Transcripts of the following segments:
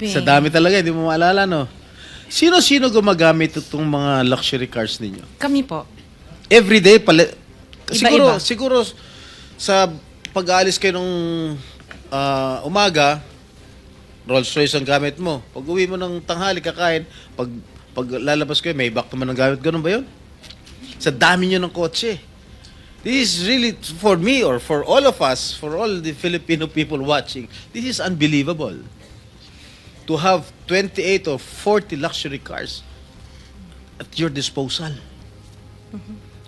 Grabe. Sa dami talaga, hindi mo maalala, no? Sino-sino gumagamit itong mga luxury cars ninyo? Kami po. Everyday, Iba-iba. siguro sa pag-aalis kayo nung umaga, Rolls Royce ang gamit mo. Pag uwi mo ng tanghali, kakain, pag lalabas kayo, may back naman ang gamit. Ganun ba yun? Sa dami nyo ng kotse. This is really, for me or for all of us, for all the Filipino people watching, this is unbelievable. To have 28 or 40 luxury cars at your disposal.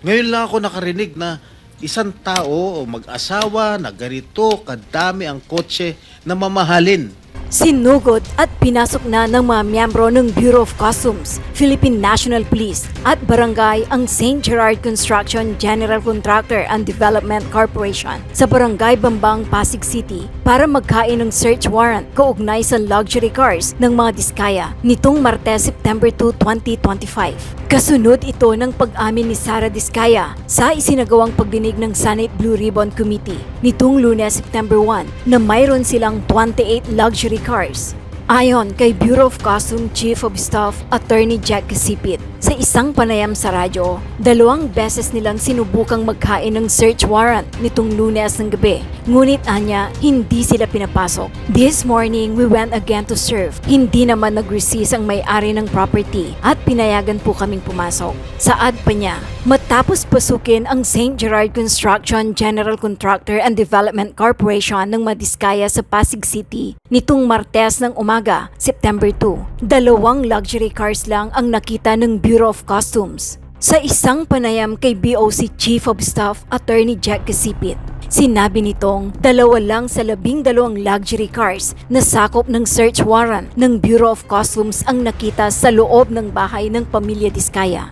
Ngayon lang ako nakarinig na isang tao o mag-asawa na ganito kadami ang kotse na mamahalin. Sinugod at pinasok na ng mga miyembro ng Bureau of Customs, Philippine National Police at Barangay ang St. Gerard Construction General Contractor and Development Corporation sa Barangay Bambang, Pasig City para magkain ng search warrant kaugnay sa luxury cars ng mga Diskaya nitong Martes, September 2, 2025. Kasunod ito ng pag-amin ni Sara Diskaya sa isinagawang pagdinig ng Senate Blue Ribbon Committee nitong Lunes, September 1 na mayroon silang 28 luxury cars. Ayon kay Bureau of Customs Chief of Staff Attorney Jack Casipit, sa isang panayam sa radyo, 2 beses nilang sinubukang magkain ng search warrant nitong Lunes ng gabi. Ngunit anya, hindi sila pinapasok. This morning, we went again to serve. Hindi naman nag-resist ang may-ari ng property at pinayagan po kaming pumasok. Saad pa niya, matapos pasukin ang St. Gerard Construction General Contractor and Development Corporation ng Madiskaya sa Pasig City nitong Martes ng umaga, September 2. 2 luxury cars lang ang nakita ng Bureau of Customs. Sa isang panayam kay BOC Chief of Staff Attorney Jack Casipit, sinabi nitong 2 lang sa 12 luxury cars na sakop ng search warrant ng Bureau of Customs ang nakita sa loob ng bahay ng pamilya Diskaya.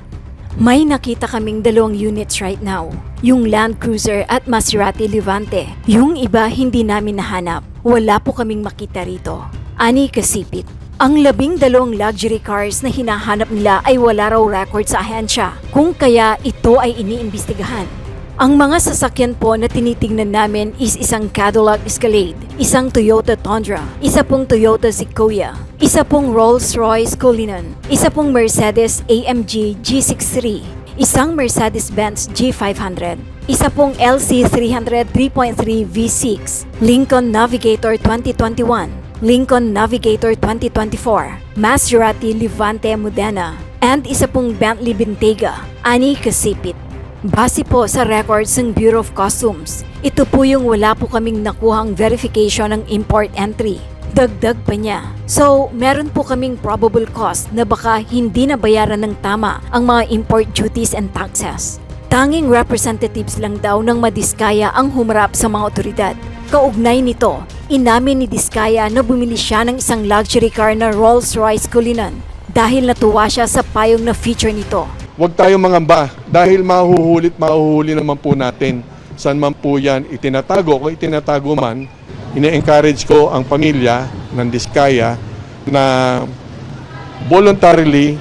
May nakita kaming 2 units right now, yung Land Cruiser at Maserati Levante. Yung iba hindi namin nahanap. Wala po kaming makita rito. Ani Casipit. Ang 12 luxury cars na hinahanap nila ay wala raw record sa ahensya, kung kaya ito ay iniimbestigahan. Ang mga sasakyan po na tinitingnan namin is isang Cadillac Escalade, isang Toyota Tundra, isa pong Toyota Sequoia, isa pong Rolls-Royce Cullinan, isa pong Mercedes AMG G63, isang Mercedes-Benz G500, isa pong LC300 3.3 V6, Lincoln Navigator 2021, Lincoln Navigator 2024, Maserati Levante Modena, and isa pong Bentley Bentayga, ani Casipit. Base po sa records ng Bureau of Customs, ito po yung wala po kaming nakuhang verification ng import entry. Dagdag pa niya. So, meron po kaming probable cost na baka hindi nabayaran ng tama ang mga import duties and taxes. Tanging representatives lang daw ng Madiskaya ang humarap sa mga otoridad. Kaugnay nito, inamin ni Diskaya na bumili siya ng isang luxury car na Rolls-Royce Cullinan dahil natuwa siya sa payong na feature nito. Huwag tayong mangamba dahil mahuhuli naman po natin. Saan man po yan itinatago o itinatago man, ine-encourage ko ang pamilya ng Diskaya na voluntarily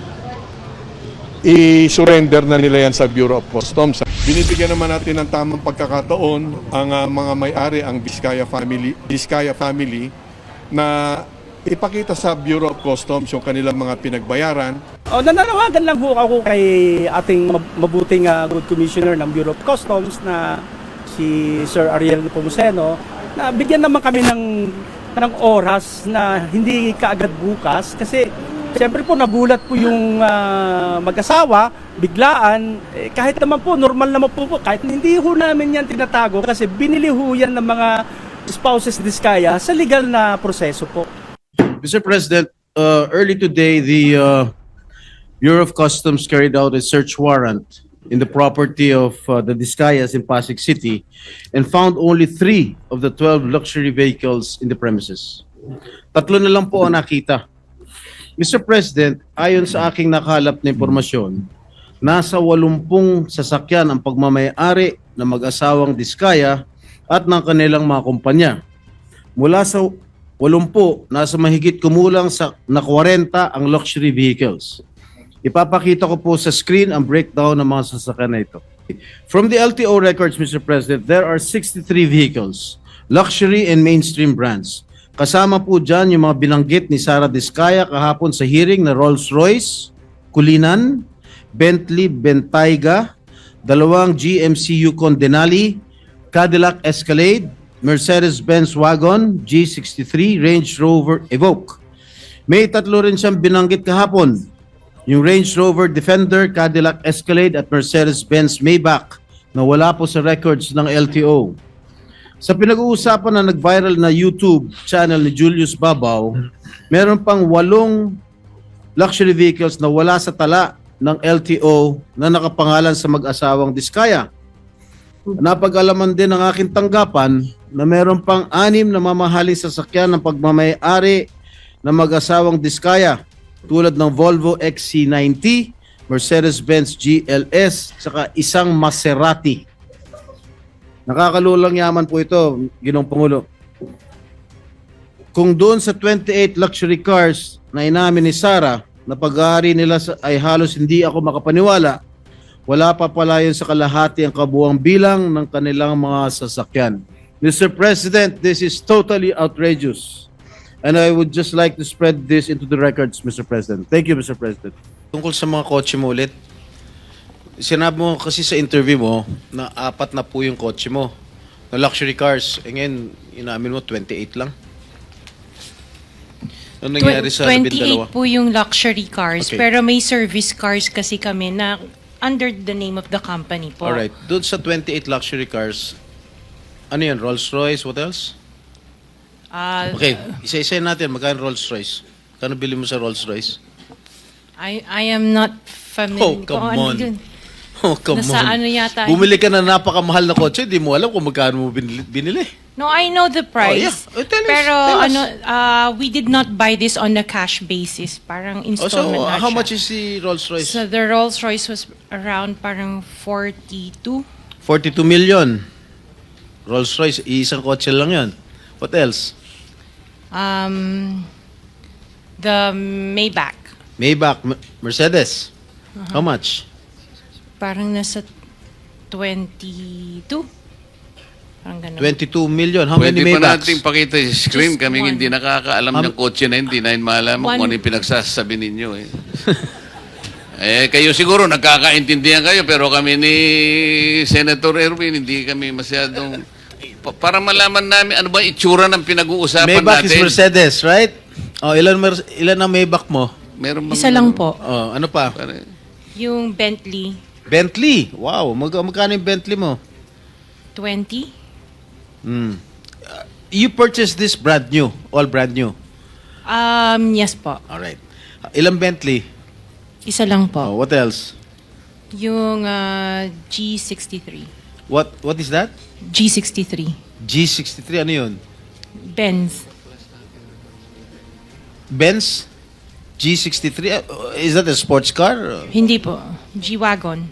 i-surrender na nila yan sa Bureau of Customs. Binibigyan naman natin ng tamang pagkakataon ang mga may-ari, ang Diskaya family na ipakita sa Bureau of Customs yung kanilang mga pinagbayaran. Nananawagan lang po ako kay ating mabuting Road Commissioner ng Bureau of Customs na si Sir Ariel Pomuceno na bigyan naman kami ng oras na hindi kaagad bukas kasi siyempre po nagulat po yung mag-asawa, biglaan, kahit naman po, normal naman po, kahit hindi ho namin yan tinatago kasi binili ho yan ng mga spouses Diskaya sa legal na proseso po. Mr. President, early today, the Bureau of Customs carried out a search warrant in the property of the Diskayas in Pasig City and found only 3 of the 12 luxury vehicles in the premises. 3 na lang po ang nakita. Mr. President, ayon sa aking nakalap na impormasyon, nasa 80 sasakyan ang pagmamay-ari ng mag-asawang Diskaya at ng kanilang mga kumpanya. Mula sa 80, nasa mahigit kumulang sa na 40 ang luxury vehicles. Ipapakita ko po sa screen ang breakdown ng mga sasakyan na ito. From the LTO records, Mr. President, there are 63 vehicles, luxury and mainstream brands. Kasama po dyan yung mga binanggit ni Sara Diskaya kahapon sa hearing na Rolls-Royce, Kulinan, Bentley Bentayga, dalawang GMC Yukon Denali, Cadillac Escalade, Mercedes-Benz Wagon, G63, Range Rover Evoque. May tatlo rin siyang binanggit kahapon, yung Range Rover Defender, Cadillac Escalade at Mercedes-Benz Maybach na wala po sa records ng LTO. Sa pinag-uusapan na nag-viral na YouTube channel ni Julius Babaw, meron pang 8 luxury vehicles na wala sa tala ng LTO na nakapangalan sa mag-asawang Diskaya. Napag-alaman din ng aking tanggapan na meron pang 6 na mamahaling sasakyan ng pagmamayari ng mag-asawang Diskaya tulad ng Volvo XC90, Mercedes-Benz GLS, saka isang Maserati. Nakakalulang yaman po ito, Ginoong Pangulo. Kung doon sa 28 luxury cars na inamin ni Sara na pag-aari nila ay halos hindi ako makapaniwala, wala pa pala yun sa kalahati ang kabuang bilang ng kanilang mga sasakyan. Mr. President, this is totally outrageous. And I would just like to spread this into the records, Mr. President. Thank you, Mr. President. Tungkol sa mga kotse mo ulit, sinabi mo kasi sa interview mo na 4 na po yung kotse mo na luxury cars. E ngayon, inamin mo 28 lang. Ano nangyari sa 28 po yung luxury cars, Okay. pero may service cars kasi kami na under the name of the company po. Alright, doon sa 28 luxury cars, ano yan, Rolls-Royce, what else? Ah, Okay, isa-isa natin, magkano Rolls-Royce? Kano bili mo sa Rolls-Royce? I am not familiar. Oh, come kung ano on. yun. Oh, come Nasa on. ano yata. Bumili ka na napakamahal na kotse, di mo alam kung magkano mo binili. No, I know the price. Oh, yeah. Oh, tell us, pero tell us. ano, we did not buy this on a cash basis. Parang Oh, so, installment na how siya. much is the Rolls-Royce? So the Rolls Royce was around parang 42. 42 million. Rolls-Royce, isang kotse lang yon. What else? The Maybach. Maybach, Mercedes. How much? Parang nasa 22. Parang ganun. 22 million. How Pwede many pa Maybachs? natin pakita yung screen. Just Kaming one. hindi nakakaalam ng kotse na hindi na malaman One. kung ano yung pinagsasabi ninyo. Kayo siguro nagkakaintindihan kayo pero kami ni Senator Erwin hindi kami masyadong... para malaman namin ano ba itsura ng pinag-uusapan Maybach is natin. Mercedes, right? Oh, ilan ang Maybach mo? Meron bang- Isa lang po. Oh, ano pa? Pare- Yung Bentley, Bentley. Wow, magkano yung Bentley mo? 20. You purchased this brand new, all brand new. Yes po. All right. Ilang Bentley? Isa lang po. Oh, what else? Yung G63. What is that? G63. G63, ano yun? Benz. Benz? G63? Is that a sports car? Hindi po. G-Wagon.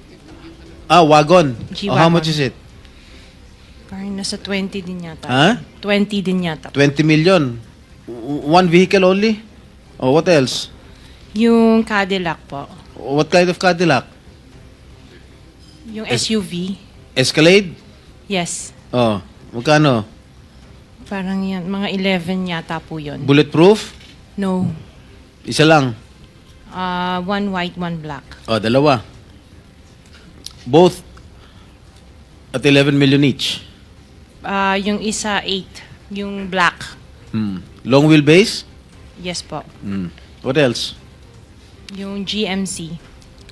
Ah, wagon. G-Wagon. Oh, how much is it? Parang nasa 20 din yata. Ha? 20 din yata. 20 million. One vehicle only? Oh, what else? Yung Cadillac po. What kind of Cadillac? Yung SUV. Escalade? Yes. Oh, magkano? Parang yan. Mga 11 yata po yun. Bulletproof? No. Isa lang. One white, one black. Oh, dalawa. Both at 11 million each. Yung isa 8. Yung black. Long wheelbase? Yes po. What else? Yung GMC.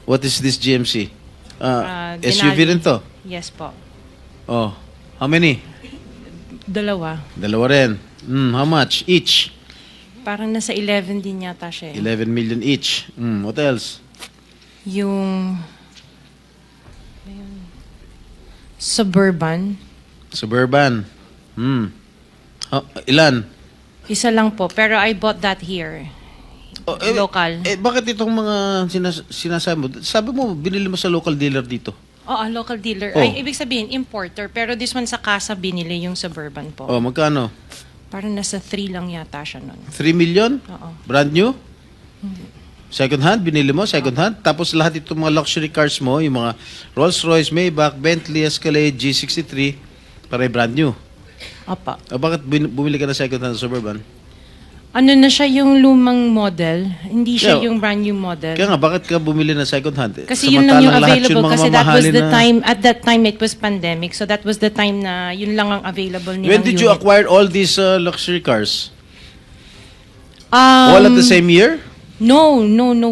What is this GMC? SUV Denali. rin to? Yes po. Oh, how many? Dalawa. Dalawa rin. How much each? Parang nasa 11 din yata siya. 11 million each. What else? Yung Suburban. Suburban. Ilan? Isa lang po. Pero I bought that here. Local. Bakit itong mga sinasabi mo? Sabi mo, binili mo sa local dealer dito. Oo, local dealer. Oh. Ay, ibig sabihin, importer. Pero this one sa casa binili yung Suburban po. Oh, magkano? Parang nasa 3 lang yata siya nun. 3 million? Oo. Brand new? Second hand? Binili mo? Second hand? Tapos lahat itong mga luxury cars mo, yung mga Rolls-Royce, Maybach, Bentley, Escalade, G63, para brand new. Opa. Bakit bumili ka na second hand Suburban? Ano na siya yung lumang model, hindi siya Yeah. yung brand new model. Kaya nga, bakit ka bumili ng second hand? Kasi yun lang yung Samantalang lahat available mga kasi that was mamahalin the na- time, at that time it was pandemic, so that was the time na yun lang ang available nilang When did you unit. acquire all these luxury cars? Um, All at the same year? No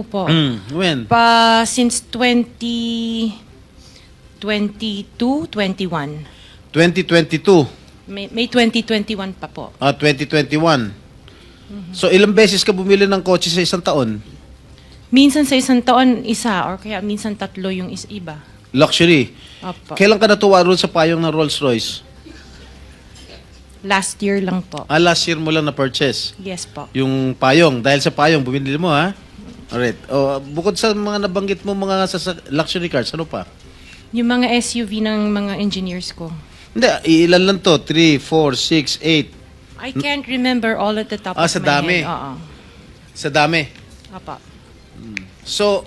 po. When? Since 2022, 21. 2022. May 2021 pa po. 2021. So, ilang beses ka bumili ng kotse sa isang taon? Minsan sa isang taon, isa, or kaya minsan tatlo yung iba. Luxury. Opo. Kailan ka natuwa roon sa payong ng Rolls Royce? Last year lang po. Last year mo lang na-purchase. Yes po. Yung payong. Dahil sa payong, bumili mo, ha? Alright. Bukod sa mga nabanggit mo, mga luxury cars, ano pa? Yung mga SUV ng mga engineers ko. Hindi, ilan lang to? 3, 4, 6, 8. I can't remember all at the top of Sa my dami. head. Oo. Sa dami. Apa. So,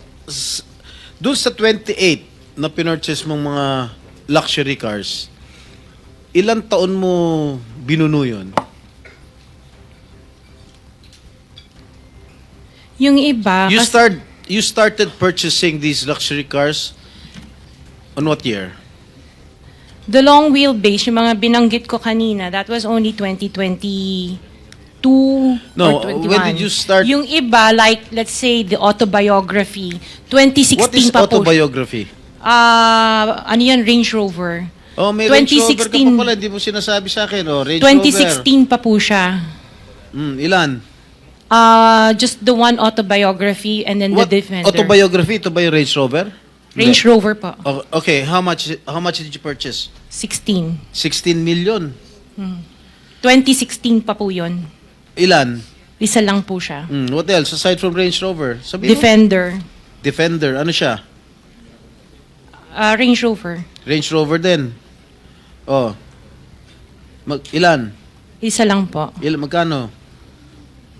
dun sa 28 na pinurchase mong mga luxury cars, ilang taon mo binuno yun? Yung iba, You started purchasing these luxury cars on what year? the long wheelbase, yung mga binanggit ko kanina, that was only 2022 No, or 21. when did you start- Yung iba, like, let's say, the autobiography, 2016 What is pa po. autobiography? Ano yan, Range Rover. Oh, may Range Rover ka 2016. pa pala, hindi mo sinasabi sa akin. Oh, Range 2016 pa po siya. Rover. Ilan? Just the one autobiography and then What the Defender. autobiography? Ito ba yung Range Rover? Range Hindi. Rover po. Okay, how much did you purchase? 16. 16 million. 2016 pa po yun. Ilan? Isa lang po siya. What else aside from Range Rover? Sabi mo? Defender. Defender. Ano siya? Range Rover. Range Rover din. Oh. Ilan? Isa lang po. Magkano?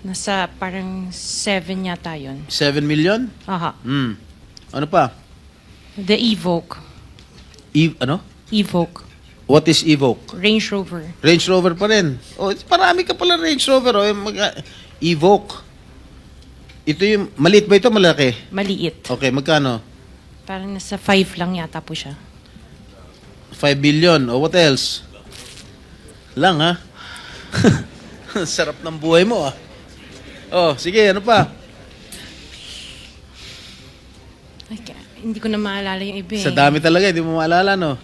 Nasa parang 7 yata yun. 7 million? Aha. Ano pa? The Evoque. Ano? Evoque. What is Evoque? Range Rover. Range Rover pa rin. Oh, marami ka pala Range Rover. Oh. Evoque. Ito yung, maliit ba ito? Malaki? Maliit. Okay, magkano? Parang nasa 5 lang yata po siya. 5 billion. Oh, what else? Lang, ha? Sarap ng buhay mo, ah. Oh, sige, ano pa? Hindi ko na maalala yung iba eh. Sa dami talaga, hindi mo maalala, no?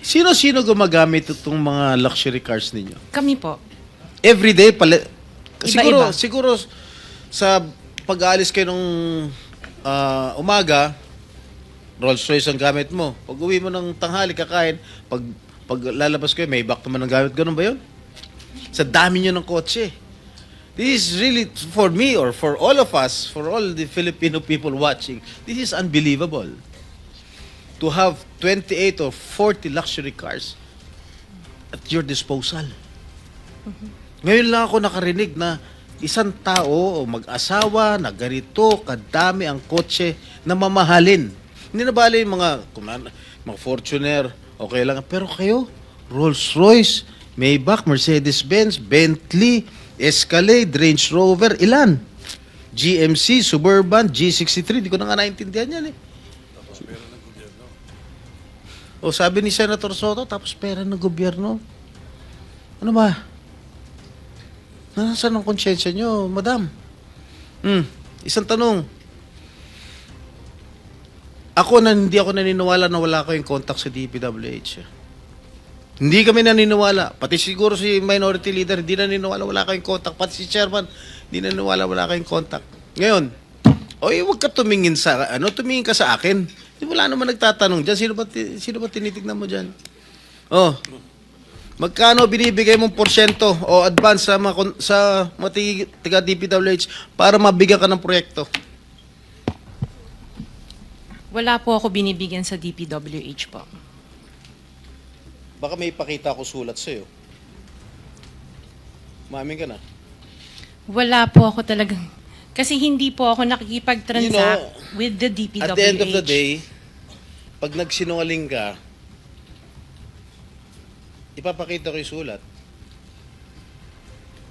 Sino-sino gumagamit itong mga luxury cars ninyo? Kami po. Every day, siguro, Iba-iba. siguro sa pag-aalis kayo nung umaga, Rolls Royce ang gamit mo. Pag uwi mo ng tanghali, kakain, pag lalabas kayo, may back naman ang gamit. Ganun ba yun? Sa dami nyo ng kotse. This is really, for me or for all of us, for all the Filipino people watching, this is unbelievable. To have 28 or 40 luxury cars at your disposal. Ngayon lang ako nakarinig na isang tao o mag-asawa na ganito kadami ang kotse na mamahalin. Hindi na bali yung mga Fortuner, okay lang. Pero kayo, Rolls-Royce, Maybach, Mercedes-Benz, Bentley, Escalade, Range Rover, ilan? GMC, Suburban, G63, di ko na nga naintindihan yan eh. O sabi ni Senator Soto, tapos pera ng gobyerno. Ano ba? Nasaan ang konsyensya nyo, madam? Isang tanong. Hindi ako naniniwala na wala kayong contact sa DPWH. Hindi kami naniniwala. Pati siguro si Minority Leader, hindi naniniwala wala kayong contact. Pati si Chairman, hindi naniniwala wala kayong contact. Ngayon, huwag ka tumingin tumingin ka sa akin. Wala naman nagtatanong dyan. Sino ba tinitignan mo dyan? Oh, magkano binibigay mong porsyento o advance sa mga tiga DPWH para mabigyan ka ng proyekto? Wala po ako binibigyan sa DPWH po. Baka may ipakita ako sulat sa'yo. Mamin ka na. Wala po ako talagang... Kasi hindi po ako nakikipag-transact with the DPWH. At the end of the day, pag nagsinungaling ka, ipapakita ko yung sulat.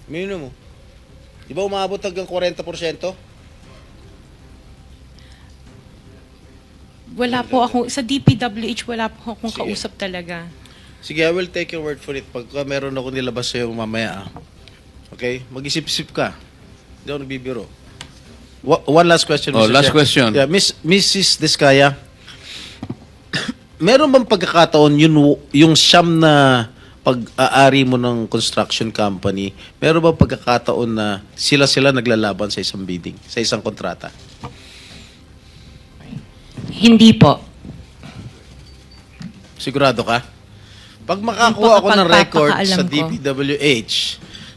Mino mo. Di ba umabot hanggang 40%? Wala po ako, sa DPWH wala po akong Sige. kausap talaga. Sige, I will take your word for it. Pagka meron ako nilabas sa'yo mamaya, okay? Mag-isip-isip ka. Hindi ako nagbibiro. One last question, Oh, Mr. last Chair. question. Yeah, Mrs. Diskaya, meron bang pagkakataon yung siyam na pag-aari mo ng construction company, meron bang pagkakataon na sila naglalaban sa isang bidding, sa isang kontrata? Hindi po. Sigurado ka? Pag Hindi makakuha po ako ng kapag record sa papakaalam ko. DPWH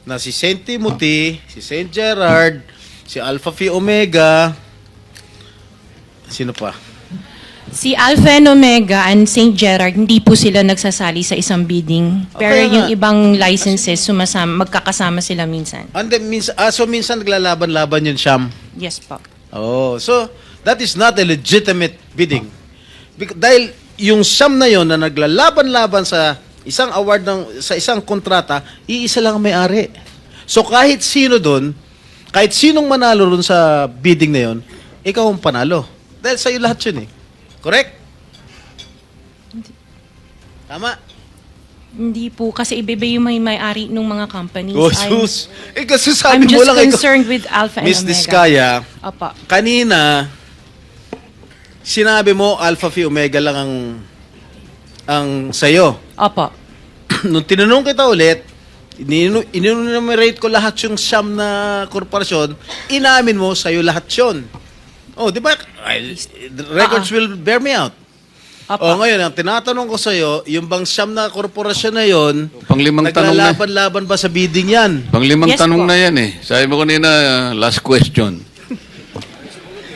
na si St. Timothy, si St. Gerard, si Alpha Phi Omega, sino pa? Si Alpha and Omega and St. Gerard, hindi po sila nagsasali sa isang bidding. Pero Okay yung nga. ibang licenses, magkakasama sila minsan. And then, so minsan naglalaban-laban yun, Siyam. Yes po. Oh, so that is not a legitimate bidding. Dahil yung Siyam na yon na naglalaban-laban sa isang award sa isang kontrata, iisa lang ang may-ari. So kahit sino doon, kahit sinong manalo doon sa bidding na yon, ikaw ang panalo. Dahil sa'yo lahat yun eh. Correct? Tama? Hindi po, kasi iba-iba yung may-ari ng mga companies. Oh, sus. Kasi I'm sabi mo just lang concerned with Alpha and Miss Omega. Diskaya, Opo. kanina, sinabi mo Alpha Phi Omega lang ang sa'yo. Opo. Nung tinanong kita ulit, inunumerate ko lahat yung siyam na korporasyon, inamin mo sa'yo lahat yun. Oh, di ba? The records will bear me out. Opo. Oh, ngayon, ang tinatanong ko sa'yo, yung bang siyam na korporasyon na yon, Panglimang tanong na. naglalaban-laban ba sa bidding yan? Panglimang Yes tanong po. na yan eh. Sabi mo kanina, last question.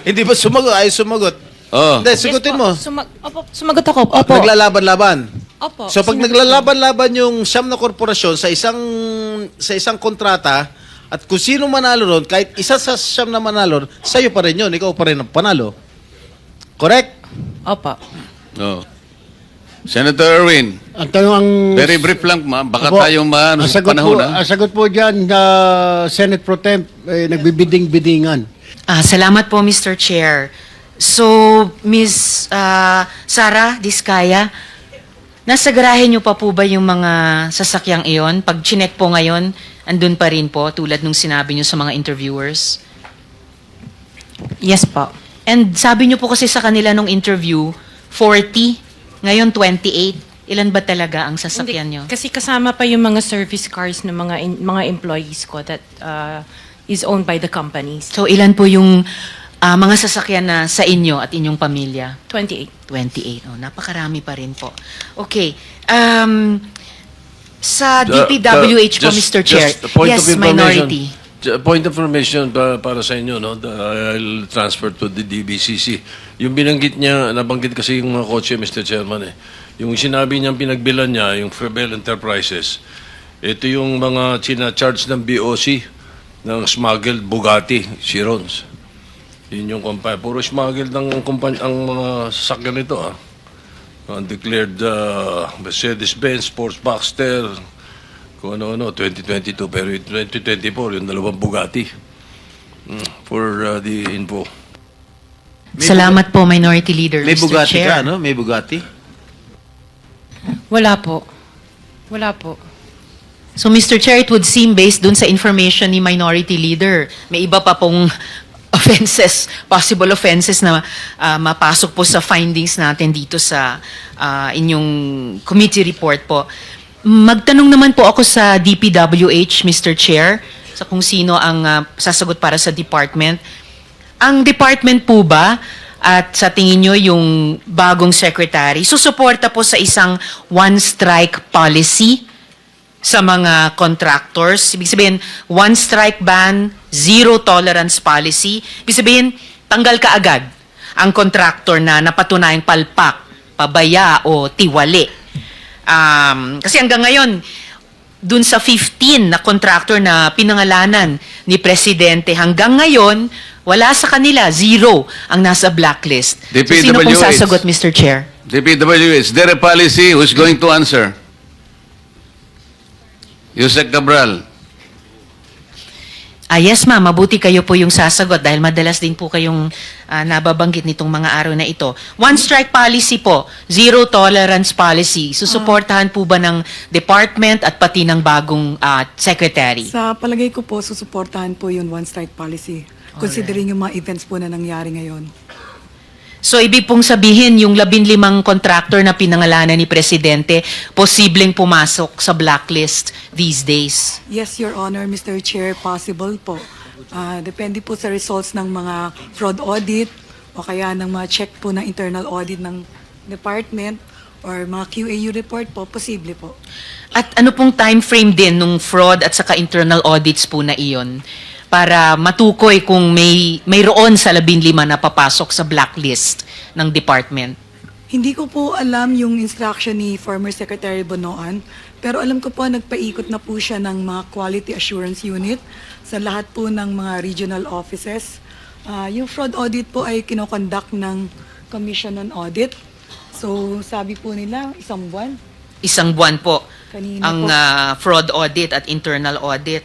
Hindi ba sumagot? Ay, sumagot. Oh. Hindi, sigutin Yes po. mo. Opo, sumagot ako. Opo. Naglalaban-laban. Opo. So pag Sinagot naglalaban-laban yung siyam na korporasyon sa isang kontrata, at kung sino manalo ron, kahit isa sa siyam na manalo, sa'yo pa rin yun, ikaw pa rin ang panalo. Correct? ko. Opo. Oh. Senator Erwin, Ang tanong ang... very brief lang, baka Opo, tayo maano ang sa sagot panahon. po, Ha? ang sagot po dyan, Senate Pro Temp, nagbibiding-bidingan. Salamat po, Mr. Chair. So, Ms. Sara Diskaya, nasa garahe niyo pa po ba yung mga sasakyang iyon? Pag chinek po ngayon, andun pa rin po, tulad nung sinabi niyo sa mga interviewers? Yes po. And sabi niyo po kasi sa kanila nung interview, 40, ngayon 28. Ilan ba talaga ang sasakyan niyo? Kasi kasama pa yung mga service cars ng mga employees ko that is owned by the companies. So, ilan po yung mga sasakyan na sa inyo at inyong pamilya? 28. 28. Oh, napakarami pa rin po. Okay. Sa DPWH po, Mr. Chair. Just a point Yes, of information. minority. Point of information para sa inyo, no? I'll transfer to the DBCC. Yung binanggit niya, nabanggit kasi yung mga kotse, Mr. Chairman, eh. Yung sinabi niyang pinagbilan niya, yung Frebel Enterprises, ito yung mga charge ng BOC ng smuggled Bugatti Chirons. Yun yung kumpanya. Puro smuggled ng kumpanya, ang mga sasakyan nito, ah. Undeclared Mercedes-Benz, Sports Baxter, kung ano-ano, 2022. Pero yung 2024, yung dalawang Bugatti. For the info. Salamat po, Minority Leader, May Mr. Bugatti Chair. ka, no? May Bugatti? Wala po. Wala po. So, Mr. Chair, it would seem based dun sa information ni Minority Leader, may iba pa pong offenses, possible offenses na mapasok po sa findings natin dito sa inyong committee report po. Magtanong naman po ako sa DPWH, Mr. Chair, sa kung sino ang sasagot para sa department. Ang department po ba at sa tingin nyo yung bagong secretary, susuporta po sa isang one-strike policy sa mga contractors? Ibig sabihin, one-strike ban, zero tolerance policy. Ibig sabihin, tanggal ka agad ang contractor na napatunayang palpak, pabaya o tiwali. Kasi hanggang ngayon, dun sa 15 na contractor na pinangalanan ni Presidente, hanggang ngayon, wala sa kanila, zero ang nasa blacklist. So, sino pong DPWH. sasagot, Mr. Chair? DPWH, is there a policy? Who's going to answer? Yusek Cabral. Yes ma'am, mabuti kayo po yung sasagot dahil madalas din po kayong nababanggit nitong mga araw na ito. One strike policy po, zero tolerance policy. Susuportahan po ba ng department at pati ng bagong secretary? Sa palagay ko po, susuportahan po yung one strike policy. Considering yung mga events po na nangyari ngayon. So ibig pong sabihin yung 15 contractor na pinangalanan ni Presidente, posibleng pumasok sa blacklist these days? Yes, Your Honor, Mr. Chair, possible po. Depende po sa results ng mga fraud audit o kaya ng mga check po ng internal audit ng department or mga QAU report po, posible po. At ano pong time frame din nung fraud at saka internal audits po na iyon para matukoy kung mayroon sa 15 na papasok sa blacklist ng department? Hindi ko po alam yung instruction ni former Secretary Bonoan, pero alam ko po nagpaikot na po siya ng mga quality assurance unit sa lahat po ng mga regional offices. Yung fraud audit po ay kinokonduct ng Commission on Audit. So sabi po nila, isang buwan. Isang buwan po Kanina ang po. fraud audit at internal audit.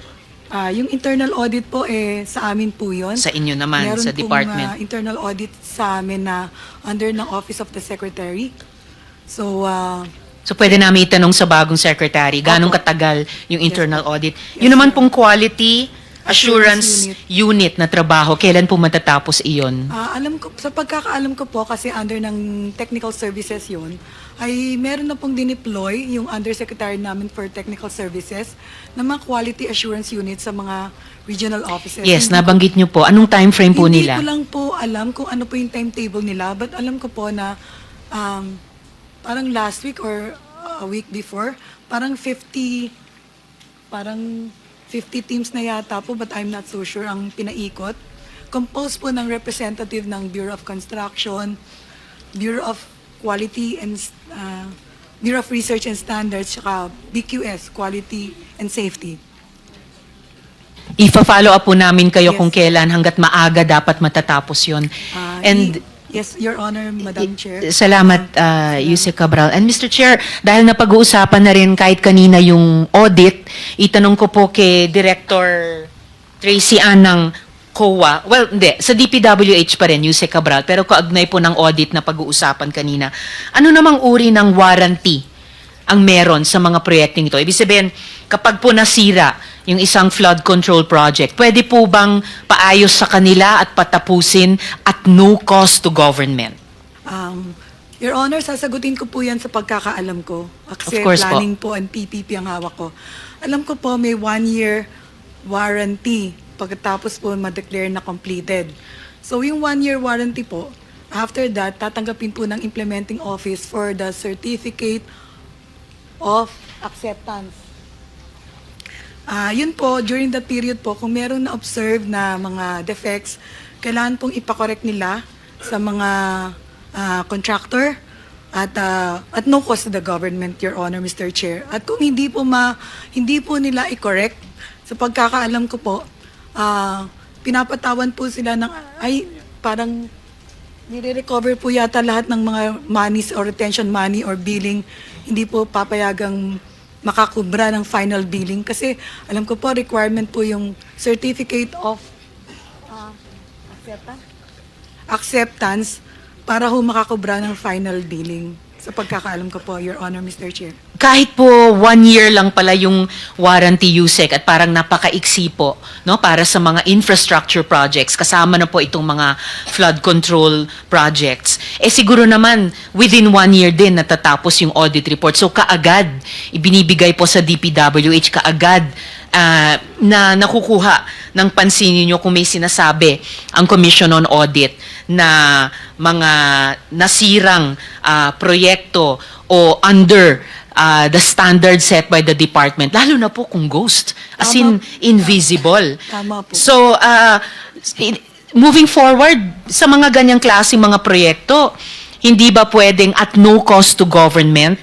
Yung internal audit po sa amin po yun. Sa inyo naman, Meron sa pong, department. internal audit sa amin na under ng Office of the Secretary. So, So pwede namin itanong sa bagong secretary, ganong Opo. katagal yung Yes internal po. audit? Yes, Yun naman ma'am. pong quality assurance Assurance unit na trabaho, kailan po matatapos iyon? alam ko, sa pagkakaalam ko po, kasi under ng technical services yun, ay meron na pong dineploy yung undersecretary namin for technical services na mga quality assurance unit sa mga regional offices. Yes, Hindi ko- nabanggit nyo po. Anong time frame po Hindi nila? ko lang po alam kung ano po yung timetable nila, but alam ko po na parang last week or a week before, parang 50 teams na yata po, but I'm not so sure ang pinaikot. Composed po ng representative ng Bureau of Construction, Bureau of Quality and Bureau of Research and Standards, saka BQS, Quality and Safety. Ifa-follow up po namin kayo Yes. kung kailan hanggat maaga dapat matatapos yon. And Yes, Your Honor, Madam Chair. salamat, Yusek Cabral. And Mr. Chair, dahil napag-uusapan na rin kahit kanina yung audit, itanong ko po kay Director Tracy Ann ng COA. Well, hindi. Sa DPWH pa rin, Yusek Cabral. Pero kaugnay po ng audit na pag-uusapan kanina. Ano namang uri ng warranty ang meron sa mga proyekteng ito? Ibig sabihin, kapag po nasira yung isang flood control project, pwede po bang paayos sa kanila at patapusin at no cost to government? Your Honor, sasagutin ko po yan sa pagkakaalam ko. Kasi Of course po. planning po and PPP ang hawak ko. Alam ko po may 1-year warranty pagkatapos po ma-declare na completed. So yung 1-year warranty po, after that, tatanggapin po ng implementing office for the certificate of acceptance. Yun po, during that period po, kung meron na-observe na mga defects, kailangan pong ipakorek nila sa mga contractor at no cost to the government, Your Honor, Mr. Chair. At kung hindi po nila i-correct, sa pagkakaalam ko po, pinapatawan po sila ng, parang nire-recover po yata lahat ng mga monies or retention money or billing, hindi po papayagang makakubra ng final billing. Kasi alam ko po, requirement po yung certificate of acceptance para ho makakubra ng final billing. Sa pagkakaalam ko po, Your Honor, Mr. Chair. Kahit po 1 year lang pala yung warranty, Yusek, at parang napakaiksi po, no, para sa mga infrastructure projects, kasama na po itong mga flood control projects. Siguro naman, within 1 year din natatapos yung audit report. So kaagad, ibinibigay po sa DPWH, kaagad na nakukuha ng pansin niyo kung may sinasabi ang Commission on Audit na mga nasirang proyekto o under the standard set by the department, lalo na po kung ghost, as in invisible. Tama po. So, moving forward, sa mga ganyang klaseng mga proyekto, hindi ba pwedeng at no cost to government,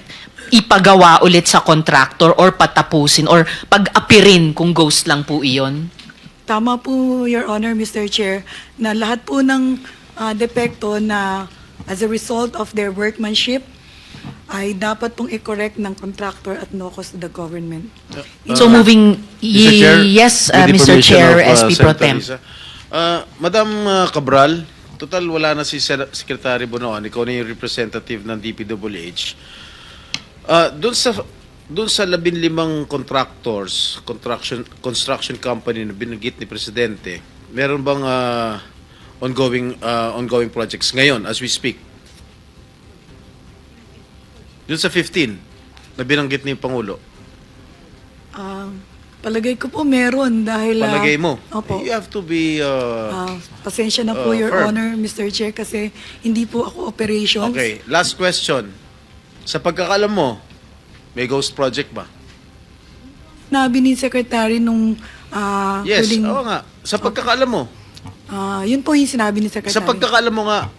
ipagawa ulit sa contractor or patapusin or pag-apirin kung ghost lang po iyon? Tama po, Your Honor, Mr. Chair, na lahat po ng depekto na as a result of their workmanship, ay dapat pong i-correct ng contractor at no cost to the government. So moving, Mr. Chair, yes, with the Mr. permission Chair, of, SP Pro Senator Tem. Risa. Madam Cabral, total wala na si Secretary Bonoan, ikaw na yung representative ng DPWH. Doon sa 15 contractors, construction company na binanggit ni Presidente, meron bang ongoing projects ngayon as we speak? Doon sa 15 na binanggit ni Pangulo. Palagay ko po meron dahil... Palagay mo? Opo. You have to be... Pasensya na po, Your firm. Honor, Mr. Chair, kasi hindi po ako operations. Okay, last question. Sa pagkakalam mo, may ghost project ba? Nabi ni Secretary nung Yes, huling- oo nga. Sa pagkakalam mo. yun po yung sinabi ni Secretary. Sa pagkakalam mo nga,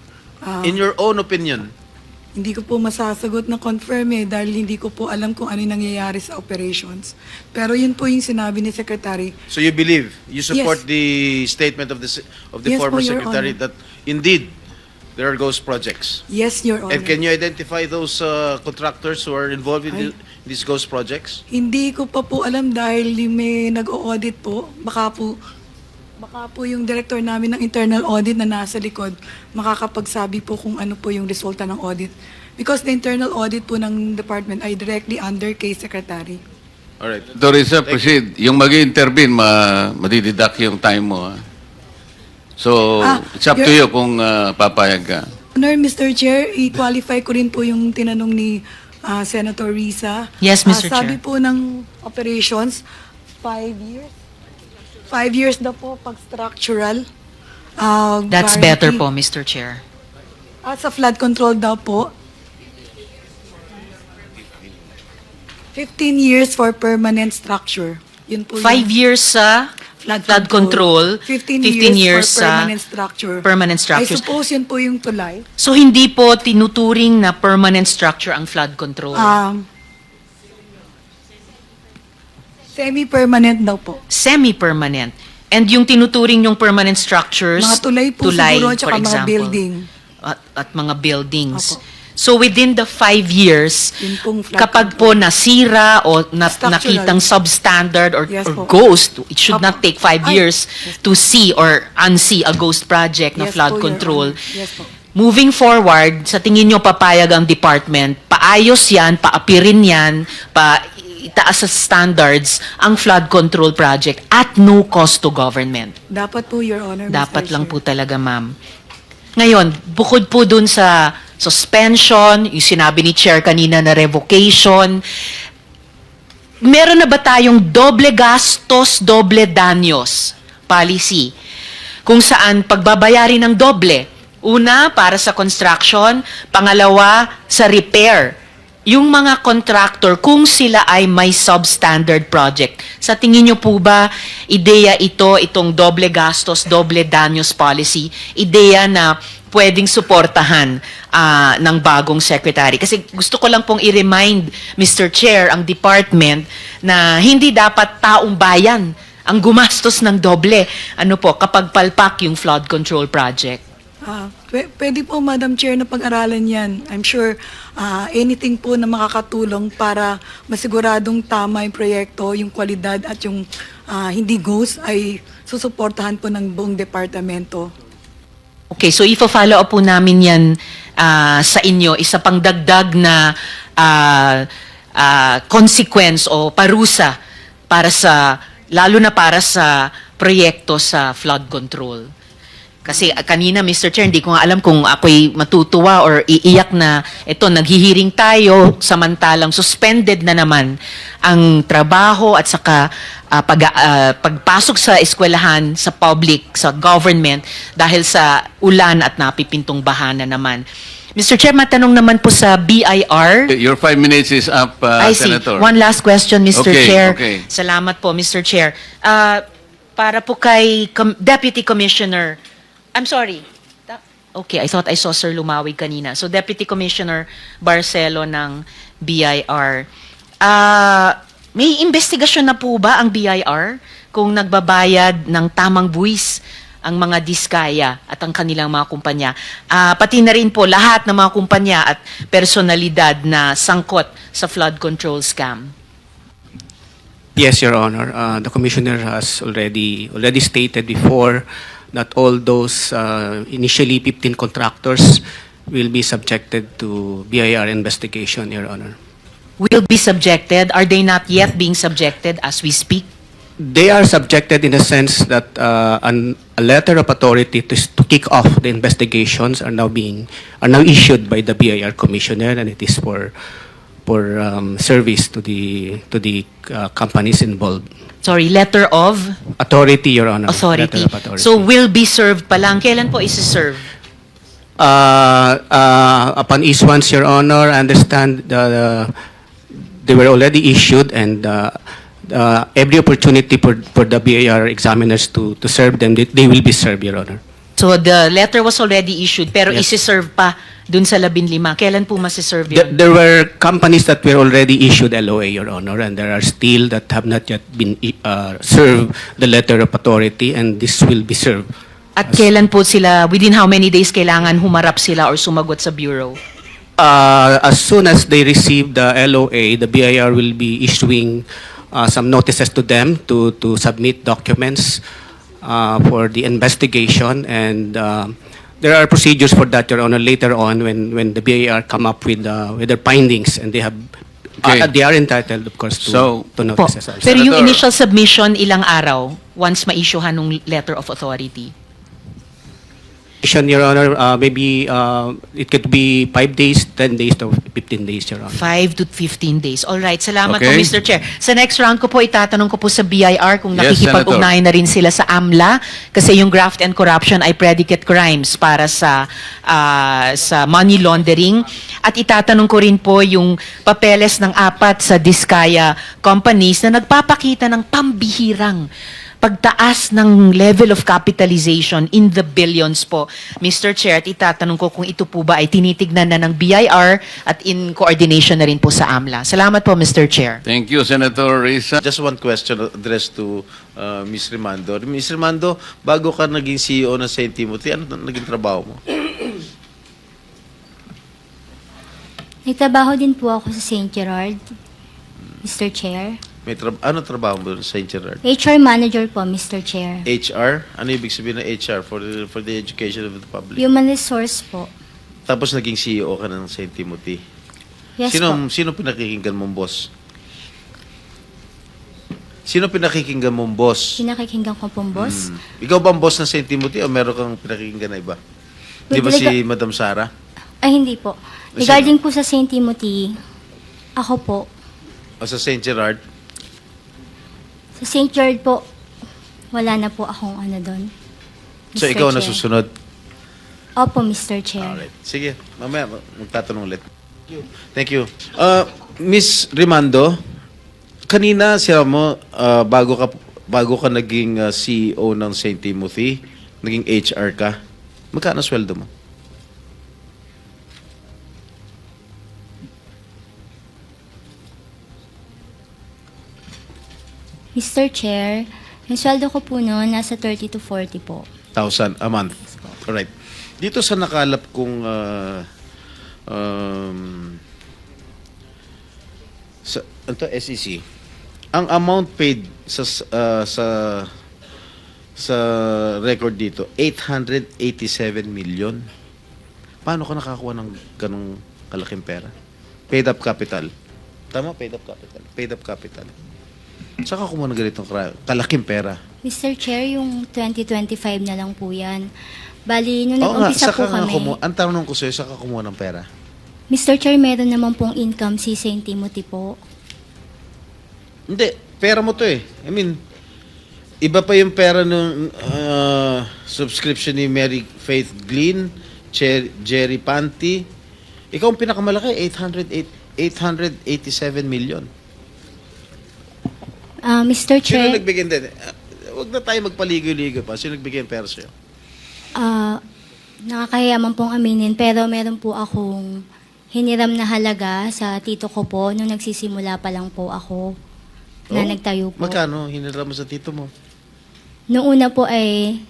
in your own opinion, Hindi ko po masasagot na confirm dahil hindi ko po alam kung ano yung nangyayari sa operations. Pero yun po yung sinabi ni Secretary. so you believe, you support Yes. the statement of the Yes former po, Your secretary Honor. that indeed there are ghost projects. Yes, Your Honor. And can you identify those contractors who are involved in these ghost projects? Hindi ko pa po alam dahil may nag-audit po. Baka po yung director namin ng internal audit na nasa likod makakapagsabi po kung ano po yung resulta ng audit. Because the internal audit po ng department ay directly under kay Secretary. Alright. Dorisa, proceed. Yung mag-intervene, madididak yung time mo. Ha? So, it's up to you kung papayag ka. Honor, Mr. Chair, i-qualify ko rin po yung tinanong ni Senator Risa. Yes, Mr. Sabi Chair. po ng operations, 5 years. 5 years na po pag structural. That's guarantee. better po, Mr. Chair. Sa flood control daw po, 15 years for permanent structure. Yun po 5 years sa flood control, 15 years for sa permanent structure. permanent structures. I suppose yun po yung tulay. So hindi po tinuturing na permanent structure ang flood control. Semi-permanent daw po. Semi-permanent. And yung tinuturing yung permanent structures, Mga tulay po siguro, tsaka for mga example, building. At mga buildings. Opo. So within the 5 years, Yun pong flood kapag control. po nasira o Structural. nakitang substandard or, Yes or po. ghost, it should Opo. not take 5 Ay, years to see or unsee a ghost project na Yes flood po, Your control. Honor. Yes po. Moving forward, sa tingin nyo papayag ang department, paayos yan, paapirin yan, itaas sa standards ang flood control project at no cost to government. Dapat po, Your Honor. Mr. Dapat lang Chair. po talaga, ma'am. Ngayon, bukod po dun sa suspension, yung sinabi ni Chair kanina na revocation, meron na ba tayong doble gastos, doble danyos policy? Kung saan pagbabayari ng doble. Una, para sa construction. Pangalawa, sa repair. Yung mga contractor, kung sila ay may substandard project, sa tingin nyo po ba, ideya itong doble gastos, doble danyos policy, ideya na pwedeng suportahan ng bagong secretary? Kasi gusto ko lang pong i-remind, Mr. Chair, ang department na hindi dapat taong bayan ang gumastos ng doble kapag palpak yung flood control project. Pwede po, Madam Chair, na pag-aralan yan. I'm sure anything po na makakatulong para masiguradong tama yung proyekto, yung kwalidad at yung hindi ghost ay susuportahan po ng buong departamento. Okay, so ifo-follow up po namin yan sa inyo. Isa pang dagdag na consequence o parusa lalo na para sa proyekto sa flood control. Kasi kanina, Mr. Chair, hindi ko nga alam kung ako'y matutuwa or iiyak na naghihiring tayo samantalang suspended na naman ang trabaho at saka pagpasok sa eskwelahan, sa public, sa government dahil sa ulan at napipintong baha na naman. Mr. Chair, matanong naman po sa BIR. Your 5 minutes is up, I see. Senator. One last question, Mr. Okay, Chair. okay. Salamat po, Mr. Chair. Para po kay Deputy Commissioner, I'm sorry. Okay, I thought I saw Sir Lumawig kanina. So, Deputy Commissioner Barcelo ng BIR. May investigasyon na po ba ang BIR kung nagbabayad ng tamang buwis ang mga diskaya at ang kanilang mga kumpanya. Pati na rin po lahat ng mga kumpanya at personalidad na sangkot sa flood control scam. Yes, Your Honor. The Commissioner has already stated before that all those initially 15 contractors will be subjected to BIR investigation, Your Honor. Will be subjected? Are they not yet being subjected as we speak? They are subjected in the sense that a letter of authority to kick off the investigations are now issued by the BIR Commissioner, and it is for service to the companies involved. Sorry, letter of Authority, Your Honor. authority. Letter of authority. So will be served pa lang. Kailan po isi-serve? Upon issuance, Your Honor, I understand they were already issued, and every opportunity for the BIR examiners to serve them, they will be served, Your Honor. So the letter was already issued pero Yes. isi-serve pa dun sa 15. Kailan po masi-serve yun? There were companies that were already issued LOA, Your Honor, and there are still that have not yet been served the letter of authority, and this will be served. At kailan po sila, within how many days kailangan humarap sila or sumagot sa bureau? As soon as they receive the LOA, the BIR will be issuing some notices to them to submit documents for the investigation, and there are procedures for that, Your Honor, later on when the BIR come up with their findings, and they have Okay. they are entitled, of course, to Po. notices also. Pero yung Senator- initial submission, ilang araw once ma-issuehan ng letter of authority? Your Honor, maybe it could be 5 days, 10 days, to 15 days, Your Honor. 5 to 15 days. All right, salamat po, Okay. Mr. Chair. Sa next round ko po, itatanong ko po sa BIR kung Yes, nakikipag-ugnayan na rin sila sa AMLA kasi yung graft and corruption ay predicate crimes para sa money laundering. At itatanong ko rin po yung papeles ng 4 sa Diskaya companies na nagpapakita ng pambihirang pagtaas ng level of capitalization in the billions po. Mr. Chair, at itatanong ko kung ito po ba ay tinitignan na ng BIR at in coordination na rin po sa AMLA. Salamat po, Mr. Chair. Thank you, Senator Risa. Just one question addressed to Ms. Rimando. Ms. Rimando, bago ka naging CEO ng St. Timothy, ano naging trabaho mo? Nagtrabaho din po ako sa St. Gerard, Mr. Chair. Ano trabaho mo sa St. Gerard? HR Manager po, Mr. Chair. HR? Ano ibig sabihin ng HR for the education of the public? Human Resource po. Tapos naging CEO ka ng St. Timothy. Yes po. Sino pinakikinggan mong boss? Sino pinakikinggan mong boss? Pinakikinggan ko pong boss. Ikaw ba ang boss ng St. Timothy o meron kang pinakikinggan na iba? Di ba With si Madam Sara? Ay, hindi po. Regarding po sa St. Timothy, ako po. O sa St. Gerard? Sa St. Gerard po, wala na po akong ano doon. So Mr. ikaw Chair. nasusunod? Opo, Mr. Chair. Alright. Sige, mamaya magtatanong ulit. Thank you. Miss Rimando, kanina siya mo, bago ka naging CEO ng St. Timothy, naging HR ka, magkano sweldo mo? Mr. Chair, yung sweldo ko po noon, nasa 30 to 40 po. 1,000 a month. Alright. Dito sa nakalap kong SEC, ang amount paid sa record dito, 887 million. Paano ka nakakuha ng ganong kalaking pera? Paid up capital. Tama, paid up capital. Paid up capital. Saka kumuha ng ganitong kalaking pera. Mr. Chair, yung 2025 na lang po yan. Bali, nung Oo nga, nag-umpisa saka po kami, ang tanong ko sa'yo, saka kumuha ng pera. Mr. Chair, meron naman pong income si St. Timothy po. Hindi, pera mo to eh. I mean, iba pa yung pera ng subscription ni Mary Faith Glynn, Jerry Panty. Ikaw ang pinakamalaki, 887 million. Mr. Sino Chair, nagbigay din? Huwag na tayo magpaligoy-ligoy pa. Sino nagbigay ng pera sa'yo? nakakahiya man pong aminin, pero meron po akong hiniram na halaga sa tito ko po nung nagsisimula pa lang po ako na nagtayo po. Magkano hiniram mo sa tito mo? Noong una po ay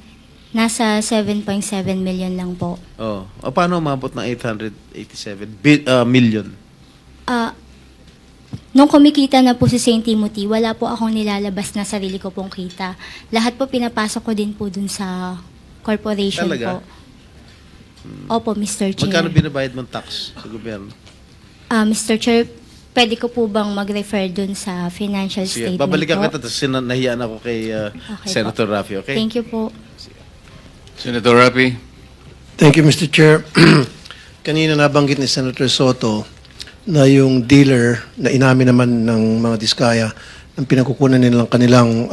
Nasa 7.7 million lang po. Oh. O paano umabot ng 887 million? Nung kumikita na po si St. Timothy, wala po akong nilalabas na sarili ko pong kita. Lahat po pinapasok ko din po dun sa corporation Talaga? po. Opo, Mr. Chair. Magkano binabayad mong tax sa gobyerno? Mr. Chair, pwede ko po bang mag-refer dun sa financial Sige, statement babalikan po? kita, tapos nahiyaan ako kay Okay Senator po. Raffy, okay? Thank you po. Senator Rapi. Thank you, Mr. Chair. Kanina nabanggit ni Senator Soto na yung dealer na inamin naman ng mga diskaya ng pinagkukunan nilang kanilang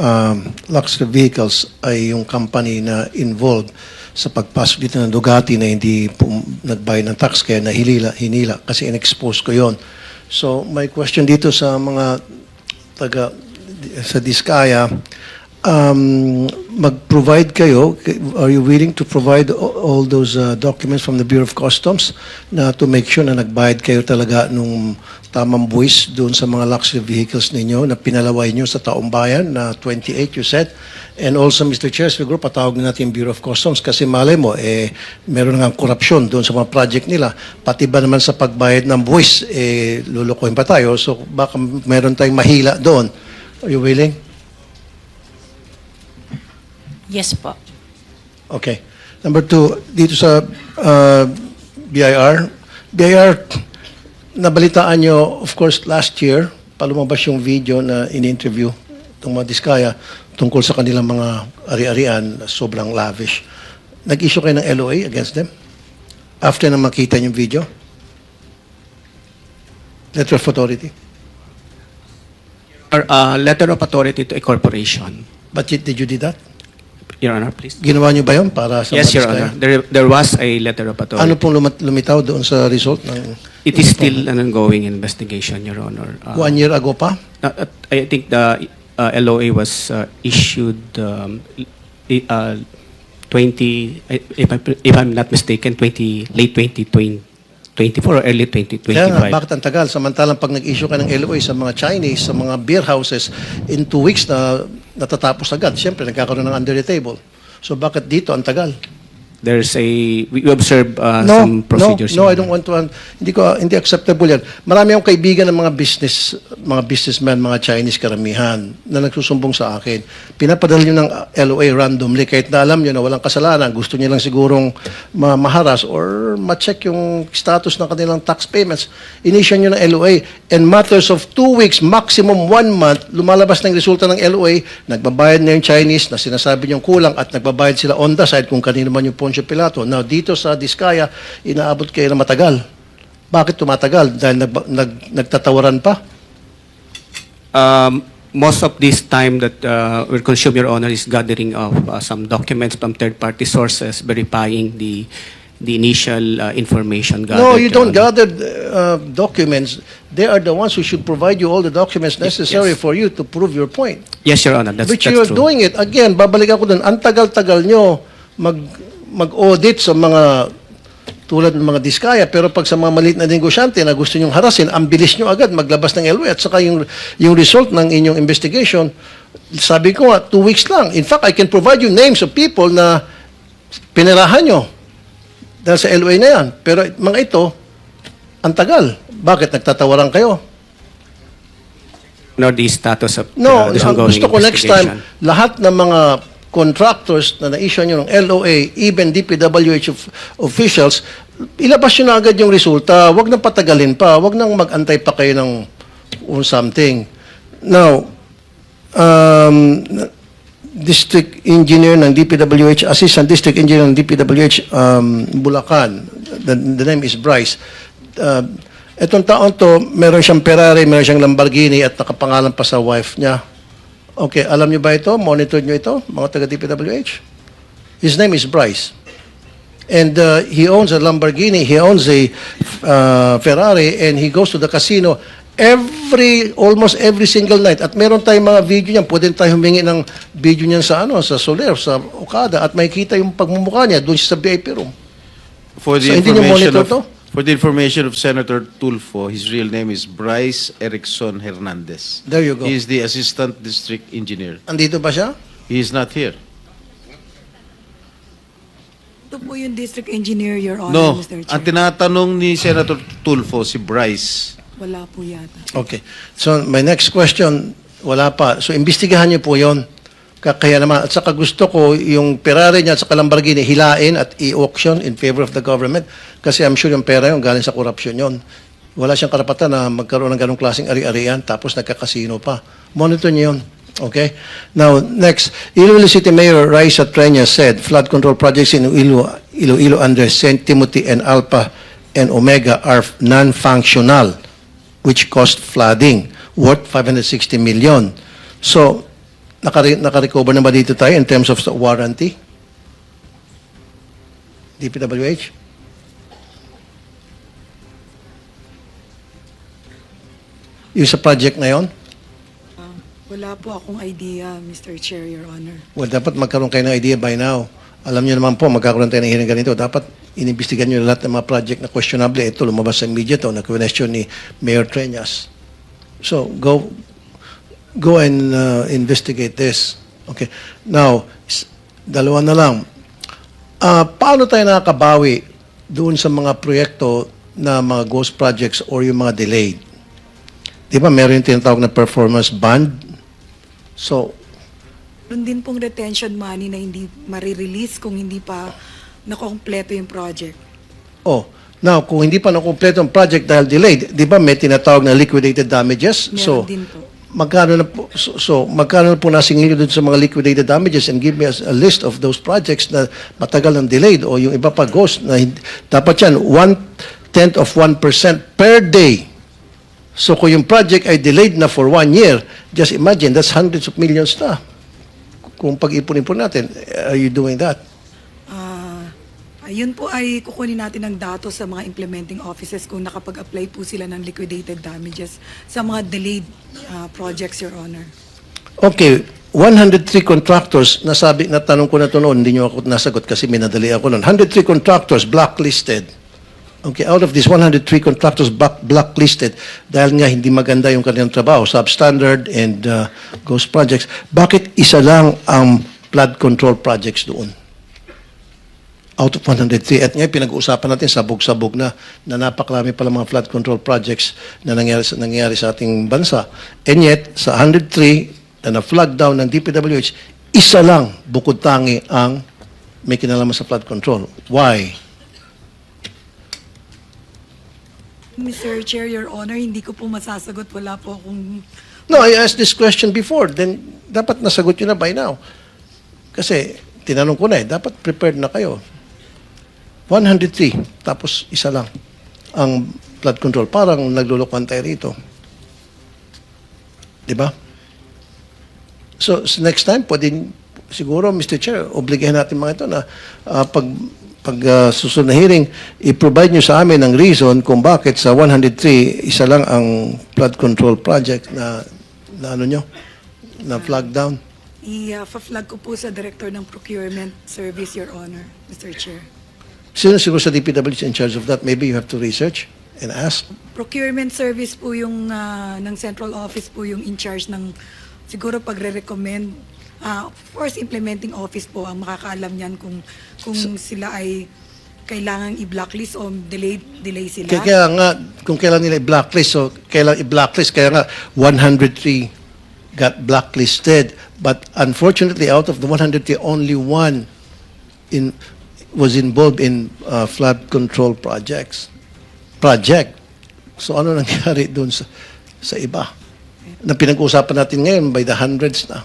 luxury vehicles ay yung company na involved sa pagpasok dito ng Ducati na hindi nagbayad ng tax kaya hinila kasi in-expose ko yon. So my question dito sa mga sa diskaya, mag-provide kayo, are you willing to provide all those documents from the Bureau of Customs na to make sure na nagbayad kayo talaga nung tamang buwis doon sa mga luxury vehicles ninyo na pinalaway nyo sa taong bayan na 28 you said? And also, Mr. Chair, siguro patawag na natin yung Bureau of Customs kasi malay mo, meron nga korupsyon doon sa mga project nila. Pati ba naman sa pagbayad ng buwis, lulukohin pa tayo. So baka meron tayong mahila doon. Are you willing? Yes po. Okay. Number two, dito sa BIR. BIR, nabalitaan nyo, of course, last year, palumabas yung video na in-interview itong mga diskaya tungkol sa kanilang mga ari-arian na sobrang lavish. Nag-issue kayo ng LOA against them? After na makita yung video? Letter of authority? Or, letter of authority to a corporation. But did you do that? Your Honor, please. Ginawa nyo ba yun para sa Yes, mga Your diskaya? Honor. There was a letter of authority. Ano pong lumitaw doon sa result ng... It is still an ongoing investigation, Your Honor. 1 year ago pa? I think the LOA was issued 20, if I'm not mistaken, late 2024 or early 2025. Kaya nga, bakit ang tagal? Samantalang pag nag-issue ka ng LOA sa mga Chinese, sa mga beer houses, in 2 weeks na natatapos agad. Siyempre, nagkakaroon ng under the table. So bakit dito ang tagal? There's we observe some procedures. No, I don't want to. Hindi acceptable yan. Marami akong kaibigan ng mga businessmen, mga Chinese karamihan na nagsusumbong sa akin. Pinapadala nyo ng LOA randomly kahit na alam nyo na walang kasalanan. Gusto nyo lang sigurong maharas or ma-check yung status ng kanilang tax payments. Initial nyo ng LOA. In matters of 2 weeks, maximum 1 month, lumalabas ng resulta ng LOA, nagbabayad na yung Chinese na sinasabi nyo kulang at nagbabayad sila on the side kung kanino man yung Poncio Pilato. Now, dito sa Diskaya, inaabot kayo na matagal. Bakit tumatagal? Dahil nagtatawaran pa? Most of this time that we're consuming, Your Honor, is gathering of some documents from third-party sources verifying the initial information gathered. No, you Your don't Honor. gather documents. They are the ones who should provide you all the documents necessary Yes. for you to prove your point. Yes, Your Honor, that's Which true. you are doing it. Again, babalik ako dun. Ang tagal-tagal nyo mag-audit sa mga tulad ng mga diskaya, pero pag sa mga maliit na negosyante na gusto nyong harasin, ang bilis nyo agad maglabas ng LOA at saka yung result ng inyong investigation, sabi ko nga, 2 weeks lang. In fact, I can provide you names of people na pinirahan nyo dahil sa LOA na yan. Pero mga ito, ang tagal. Bakit nagtatawaran kayo? No, the status of No, this ang ongoing gusto ko next time, investigation. lahat ng mga contractors na na-issue nyo ng LOA, even DPWH officials, ilabas nyo na agad yung resulta. Huwag nang patagalin pa. Huwag nang mag-antay pa kayo ng something. Now, District Engineer ng DPWH, Assistant District Engineer ng DPWH, Bulacan. The name is Bryce. Etong taon to, meron siyang Ferrari, meron siyang Lamborghini at nakapangalan pa sa wife niya. Okay, alam niyo ba ito? Monitor niyo ito, mga taga-DPWH? His name is Bryce. And he owns a Lamborghini, he owns a Ferrari, and he goes to the casino almost every single night. At meron tayong mga video niyan, pwede tayo humingi ng video niyan sa Soler, sa Okada, at makikita yung pagmumukha niya doon sa VIP room. For the So, hindi niyo information monitor to? For the information of Senator Tulfo, his real name is Bryce Erickson Hernandez. There you go. He is the Assistant District Engineer. Andito ba siya? He is not here. Ito po yung district engineer, Your Honor, No, Mr. Chair. ang tinatanong ni Senator Tulfo, si Bryce. Wala po yata. Okay. So, my next question, wala pa. So, imbestigahan niyo po yon. Kaya naman, at saka gusto ko yung Ferrari niya at saka Lamborghini hilain at i-auction in favor of the government. Kasi I'm sure yung pera yun galing sa korupsyon yon. Wala siyang karapatan na magkaroon ng ganong klaseng ari-arian tapos nagkakasino pa. Monitor niyo yun. Okay? Now, next, Iloilo City Mayor Raisa Treña said flood control projects in Iloilo under St. Timothy and Alpha and Omega are non-functional, which caused flooding worth 560 million. So, naka-recover na ba dito tayo in terms of warranty? DPWH? Yung sa project na yon? Wala po akong idea, Mr. Chair, Your Honor. Well, dapat magkaroon kayo ng idea by now. Alam niyo naman po, magkakaroon tayo ng hearing ganito. Dapat inimbestigan niyo lahat ng mga project na questionable. Ito, lumabas sa media to, na-question ni Mayor Treñas. So, go and investigate this. Okay. Now, dalawa na lang. Paano tayo nakakabawi doon sa mga proyekto na mga ghost projects or yung mga delayed? Di ba, meron yung tinatawag na performance bond? So, Meron din pong retention money na hindi marirelease kung hindi pa nakompleto yung project. now, kung hindi pa nakumpleto ang project dahil delayed, di ba may tinatawag na liquidated damages? Meron din po. Magkano na po nasingil doon sa mga liquidated damages and give me a list of those projects na matagal ng delayed o yung iba pa ghost na dapat yan 1/10 of 1% per day. So kung yung project ay delayed na for 1 year, just imagine, that's hundreds of millions na. Kung pag-ipon-ipon natin, are you doing that? Ayun po ay kukunin natin ng datos sa mga implementing offices kung nakapag-apply po sila ng liquidated damages sa mga delayed projects, Your Honor. Okay, 103 contractors, natanong ko na ito noon, hindi nyo ako nasagot kasi minadali ako noon. 103 contractors blacklisted. Okay, out of these 103 contractors blacklisted dahil nga hindi maganda yung kanilang trabaho, substandard and ghost projects, bakit isa lang ang flood control projects doon? Out of 103. At ngayon, pinag-uusapan natin, sabog-sabog na napakarami pala mga flood control projects na nangyari sa ating bansa. And yet, sa 103 na na-flag down ng DPWH, isa lang bukod tangi ang may kinalaman sa flood control. Why? Mr. Chair, Your Honor, hindi ko po masasagot. Wala po akong... No, I asked this question before. Then, dapat nasagot yun na by now. Kasi, tinanong ko na dapat prepared na kayo. 103, tapos isa lang ang flood control. Parang naglulukuan tayo rito. Diba? So, next time, pwede siguro, Mr. Chair, obligahan natin mga ito na pag susunod na hearing, i-provide nyo sa amin ang reason kung bakit sa 103, isa lang ang flood control project na ano nyo, na flag down. I-flag ko po sa Director ng Procurement Service, Your Honor, Mr. Chair. Sino siguro sa DPWH in charge of that? Maybe you have to research and ask. Procurement Service po yung ng Central Office po yung in charge ng siguro pagre-recommend. Of course, implementing office po ang makakaalam niyan kung sila ay kailangang i-blacklist o delay sila. Kaya nga, kung kailan nila i-blacklist, so kailan i-blacklist, kaya nga 103 got blacklisted. But unfortunately, out of the 103, only one was involved in flood control project. So ano nangyari doon sa iba? Na pinag-uusapan natin ngayon by the hundreds na.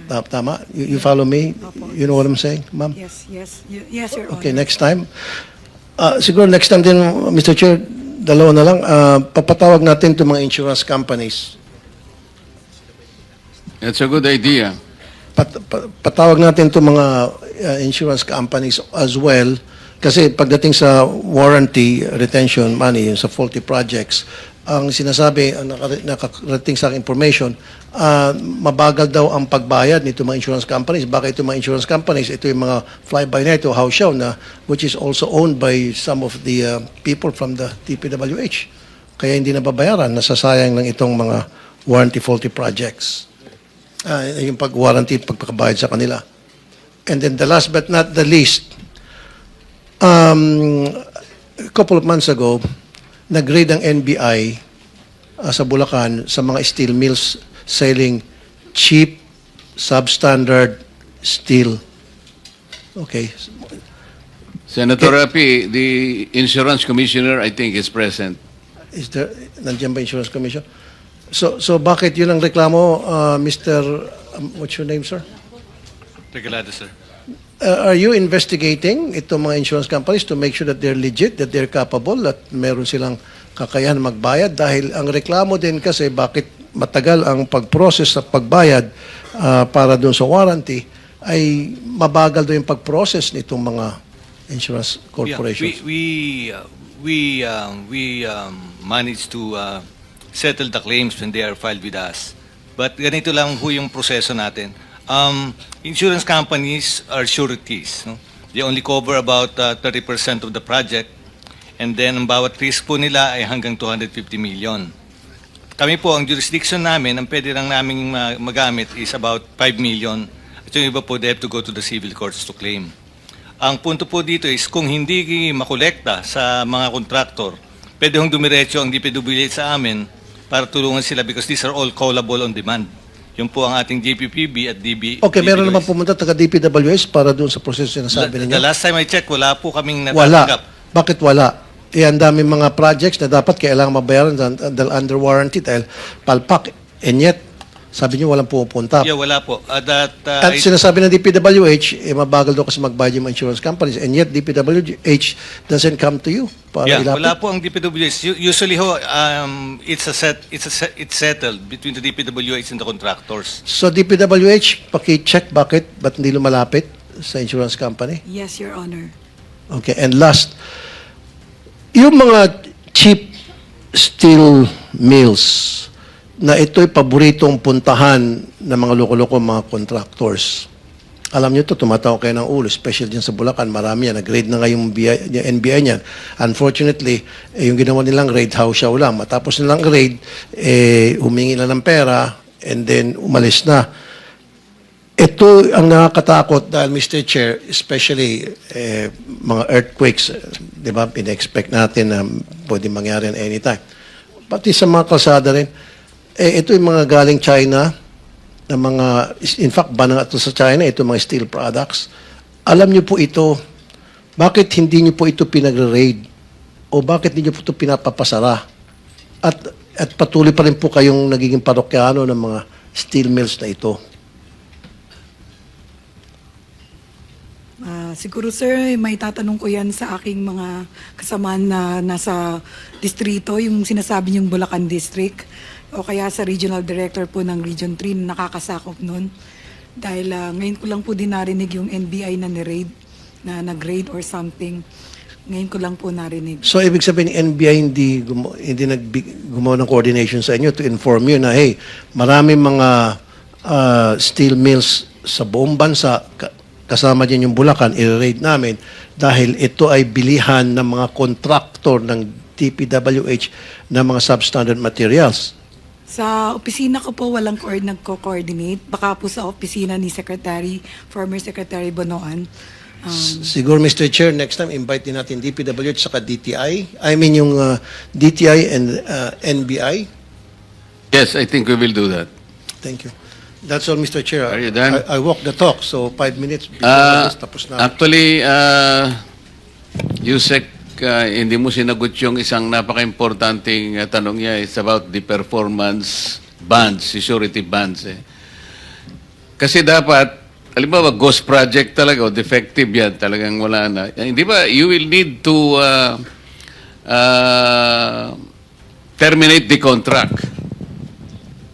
Tama? You follow me? You know what I'm saying, ma'am? Yes, Your Honor. Okay, next time. Siguro next time din, Mr. Chair, dalawa na lang. Papatawag natin itong mga insurance companies. That's a good idea. Patawag natin itong mga insurance companies as well. Kasi pagdating sa warranty, retention money, yung sa faulty projects, ang sinasabi, ang nakarating sa aking information, mabagal daw ang pagbayad nito mga insurance companies. Baka ito mga insurance companies, ito yung mga fly-by-night o house show na which is also owned by some of the people from the DPWH. Kaya hindi nababayaran, nasasayang ng itong mga warranty faulty projects. Yung pag-warranty, pagpakabayad sa kanila. And then the last but not the least, a couple of months ago, nag-raid ang NBI sa Bulacan sa mga steel mills selling cheap, substandard steel. Okay. Senator Rapi, the insurance commissioner, I think, is present. Is there, nandiyan ba Insurance Commission? So bakit yun ang reklamo, Mr. What's your name, sir? Regalado, sir. Are you investigating itong mga insurance companies to make sure that they're legit, that they're capable, at meron silang kakayahan magbayad? Dahil ang reklamo din kasi bakit matagal ang pag-process sa pagbayad para doon sa warranty ay mabagal doon yung pag-process nitong mga insurance corporations. Yeah, we managed to settle the claims when they are filed with us. But ganito lang ho yung proseso natin. Insurance companies are sureties. No? They only cover about 30% of the project, and then ang bawat risk po nila ay hanggang 250 million. Kami po, ang jurisdiction namin, ang pwede lang namin magamit is about 5 million. At yung iba po, they have to go to the civil courts to claim. Ang punto po dito is kung hindi makolekta sa mga kontraktor, pwede hong dumiretso ang DPWH sa amin para tulungan sila because these are all callable on demand. Yun po ang ating JPPB at DB. Okay, meron naman pumunta taga DPWH para doon sa proseso na sabi ninyo? The last time I checked, wala po kaming Wala. natatanggap. Bakit wala? Ang dami mga projects na dapat kailangan mabayaran dahil under warranty dahil palpak. And yet, sabi niyo walang pupunta. Yeah, wala po. At sinasabi ng DPWH, mabagal daw kasi magbayad yung insurance companies. And yet, DPWH doesn't come to you para ilapit. Wala po ang DPWH. Usually ho, it's settled between the DPWH and the contractors. So, DPWH, paki-check ba't hindi lumalapit sa insurance company? Yes, Your Honor. Okay, and last, yung mga cheap steel mills na ito'y paboritong puntahan ng mga loko-loko mga contractors. Alam niyo to, tumatawa kayo ng ulo, especially dyan sa Bulacan, marami yan, nag-raid na nga yung NBI niyan. Unfortunately, yung ginawa nilang raid, house-show lang. Matapos nilang raid, humingi na ng pera, and then umalis na. Ito ang nakakatakot dahil, Mr. Chair, especially mga earthquakes, di ba, in-expect natin na pwede mangyari anytime. Pati sa mga kalsada rin, ito yung mga galing China, na mga, in fact, ba na ito sa China, ito mga steel products. Alam niyo po ito, bakit hindi niyo po ito pinagre-raid? O bakit hindi niyo po ito pinapapasara? At patuloy pa rin po kayong nagiging parokyano ng mga steel mills na ito. Siguro sir, may tatanong ko yan sa aking mga kasamaan na nasa distrito, yung sinasabi niyong Bulacan District, o kaya sa Regional Director po ng Region 3 na nakakasakop nun. Dahil ngayon ko lang po din narinig yung NBI na ni-raid, na nag-raid or something. Ngayon ko lang po narinig. So, ibig sabihin, NBI hindi gumawa ng coordination sa inyo to inform you na, hey, maraming mga steel mills sa buong bansa, kasama din yung Bulacan, i-raid namin dahil ito ay bilihan ng mga kontraktor ng DPWH na mga substandard materials. Sa opisina ko po, walang nagko-coordinate. Baka po sa opisina ni former Secretary Bonoan. Siguro, Mr. Chair, next time, invite din natin DPWH saka DTI. I mean, yung DTI and NBI. Yes, I think we will do that. Thank you. That's all, Mr. Chair. Are you done? I walk the talk, so 5 minutes. Tapos na. Actually, Yusek, hindi mo sinagot yung isang napaka-importanting tanong niya. It's about the performance bands, security bands. Kasi dapat, halimbawa, ghost project talaga, o defective yan, talagang wala na. Hindi ba, you will need to terminate the contract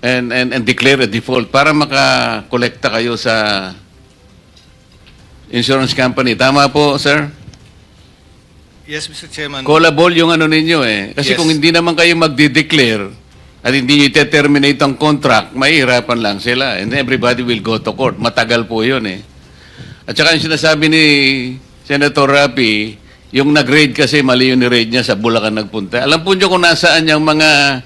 and declare a default para makakolekta kayo sa insurance company. Tama po, sir? Yes, Mr. Chairman. Callable yung ano ninyo Kasi Yes. kung hindi naman kayo magde-declare at hindi nyo i-terminate ang contract, mahihirapan lang sila. And everybody will go to court. Matagal po yun At saka yung sinasabi ni Senator Rapi, yung nag-raid kasi mali yung ni-raid niya sa Bulacan nagpunta. Alam po nyo kung nasaan yung mga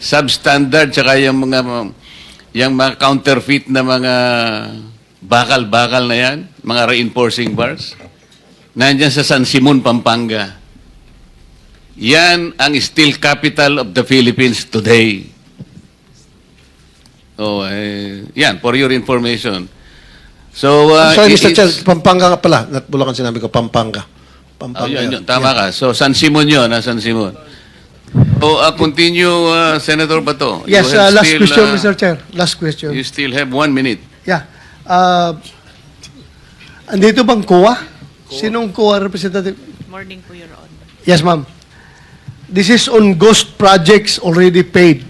substandard tsaka yung mga counterfeit na mga bakal-bakal na yan, mga reinforcing bars, nandyan sa San Simon, Pampanga. Yan ang steel capital of the Philippines today. Oh, yan, for your information. So, Sorry, Mr. it's- Chair, Pampanga nga pala. Not Bulacan sinabi ko, Pampanga. Oh, yun, tama ka. So, San Simon yun, San Simon. So, continue, Senator Bato. Yes, You have last still, question, Mr. Chair. Last question. You still have 1 minute. Yeah. Andito bang COA? Sinong COA representative? Morning po, Your Honor. Yes, ma'am. This is on ghost projects already paid.